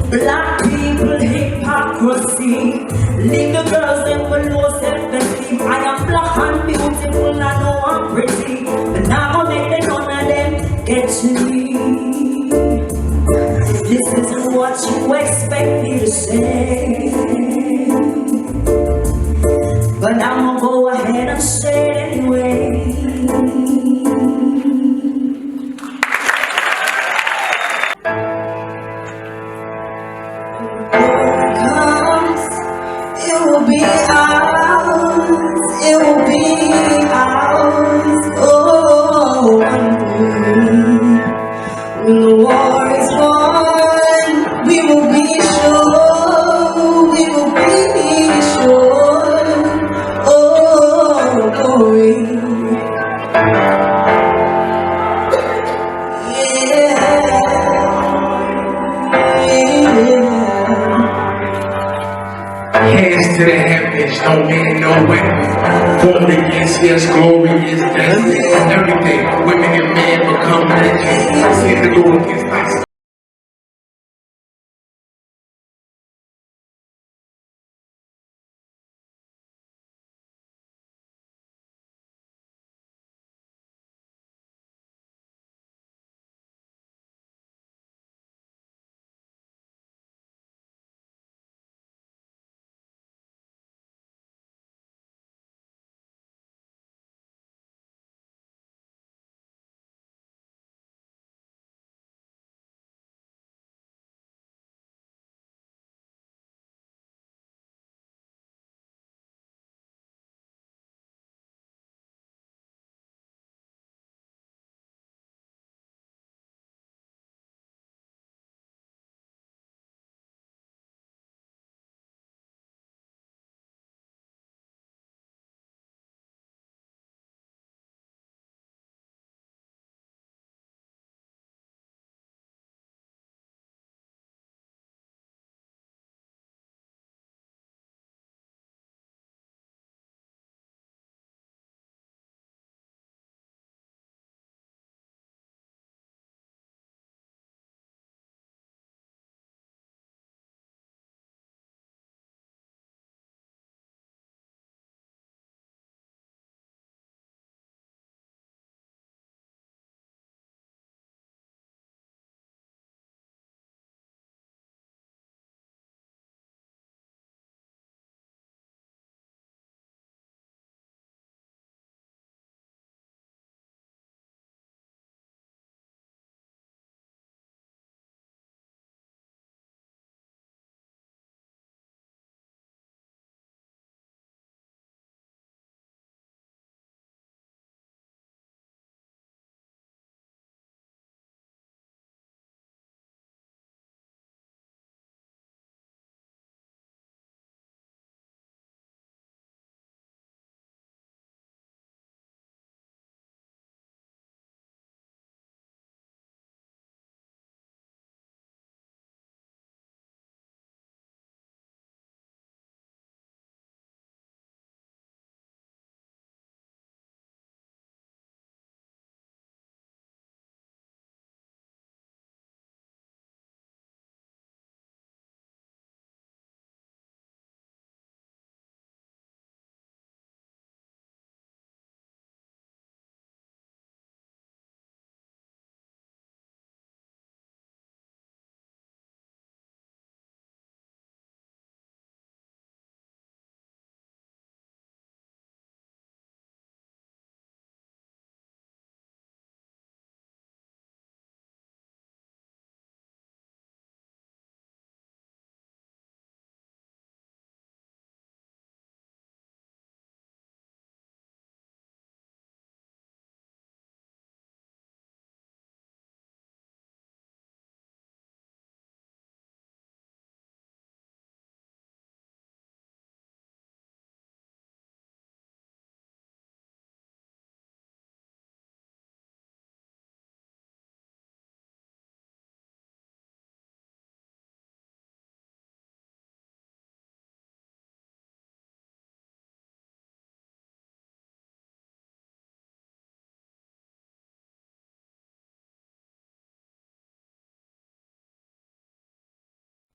Black people hypocrisy, leave the girls them below self-esteem. I am black and beautiful, I know I'm pretty, but now gonna make the none of them get to me. This isn't what you expect me to say, but I'ma go ahead and say it anyway. It will be ours, it will be ours, oh, one day. When the war is won, we will be sure, we will be sure, oh, glory. Hands to the heavens, no man, no weapon. Formed against us, glorious, destiny, everything. Women and men become legends. See the go against us.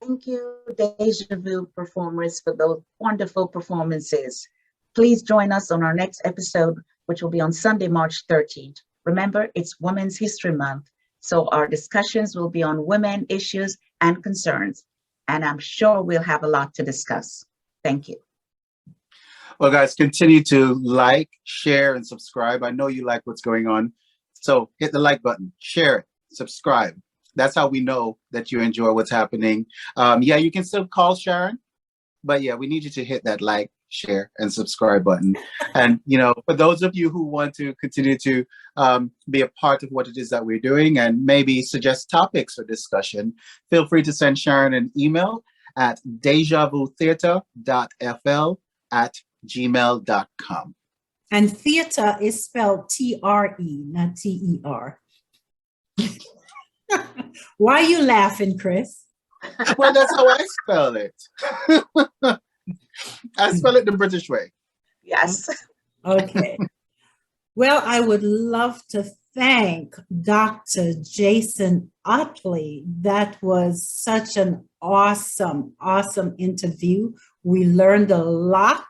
Thank you, Deja Vu performers, for those wonderful performances. Please join us on our next episode, which will be on Sunday, March 13th. Remember, it's Women's History Month, so our discussions will be on women issues and concerns, and I'm sure we'll have a lot to discuss. Thank you. Well, guys, continue to like, share, and subscribe. I know you like what's going on. So hit the like button, share it, subscribe. That's how we know that you enjoy what's happening. Yeah, you can still call Sharon, but yeah, we need you to hit that like, share, and subscribe button. And, you know, for those of you who want to continue to be a part of what it is that we're doing and maybe suggest topics for discussion, feel free to send Sharon an email at dejavutheater.fl@gmail.com. And theater is spelled T-R-E, not T-E-R. Why are you laughing, Chris? Well, that's how I spell it. I spell it the British way. Yes. Okay. Well, I would love to thank Dr. Jason Ottley. That was such an awesome, awesome interview. We learned a lot.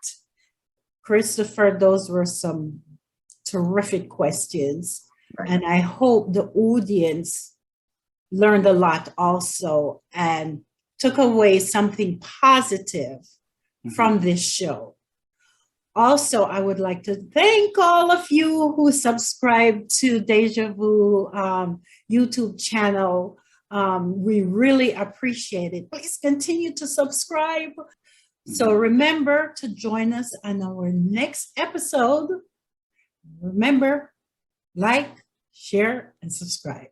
Christopher, those were some terrific questions. Right. And I hope the audience learned a lot also and took away something positive from this show. Also, I would like to thank all of you who subscribe to Deja Vu YouTube channel. We really appreciate it. Please continue to subscribe. So remember to join us on our next episode. Remember, like, share, and subscribe.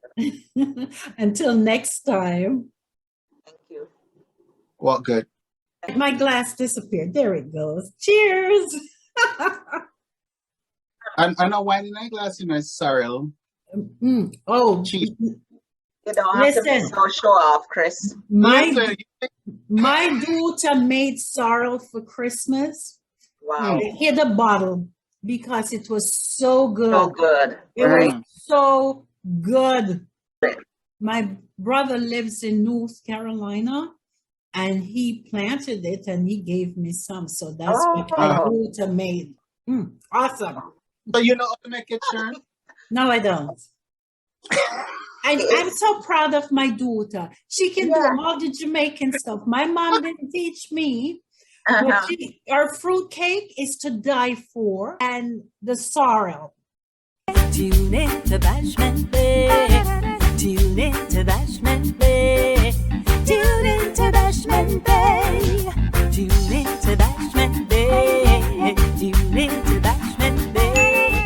Until next time. Thank you. Well, good. My glass disappeared. There it goes. Cheers. I know wine in my glass, you know, Cyril. Oh, Cheap. You don't have to be Listen. so show off, Chris. my Listen, daughter made sorrel for Christmas. Wow. I hid a bottle because it was so good. So good. It Right. was so good. My brother lives in North Carolina and he planted it and he gave me some. So that's what my daughter made. Awesome. So you know how to make it, Sharon? No, I don't. I'm so proud of my daughter. She can do all the Jamaican stuff. My mom didn't teach me. But our fruit cake is to die for, and the sorrel. Tune in to Bashment.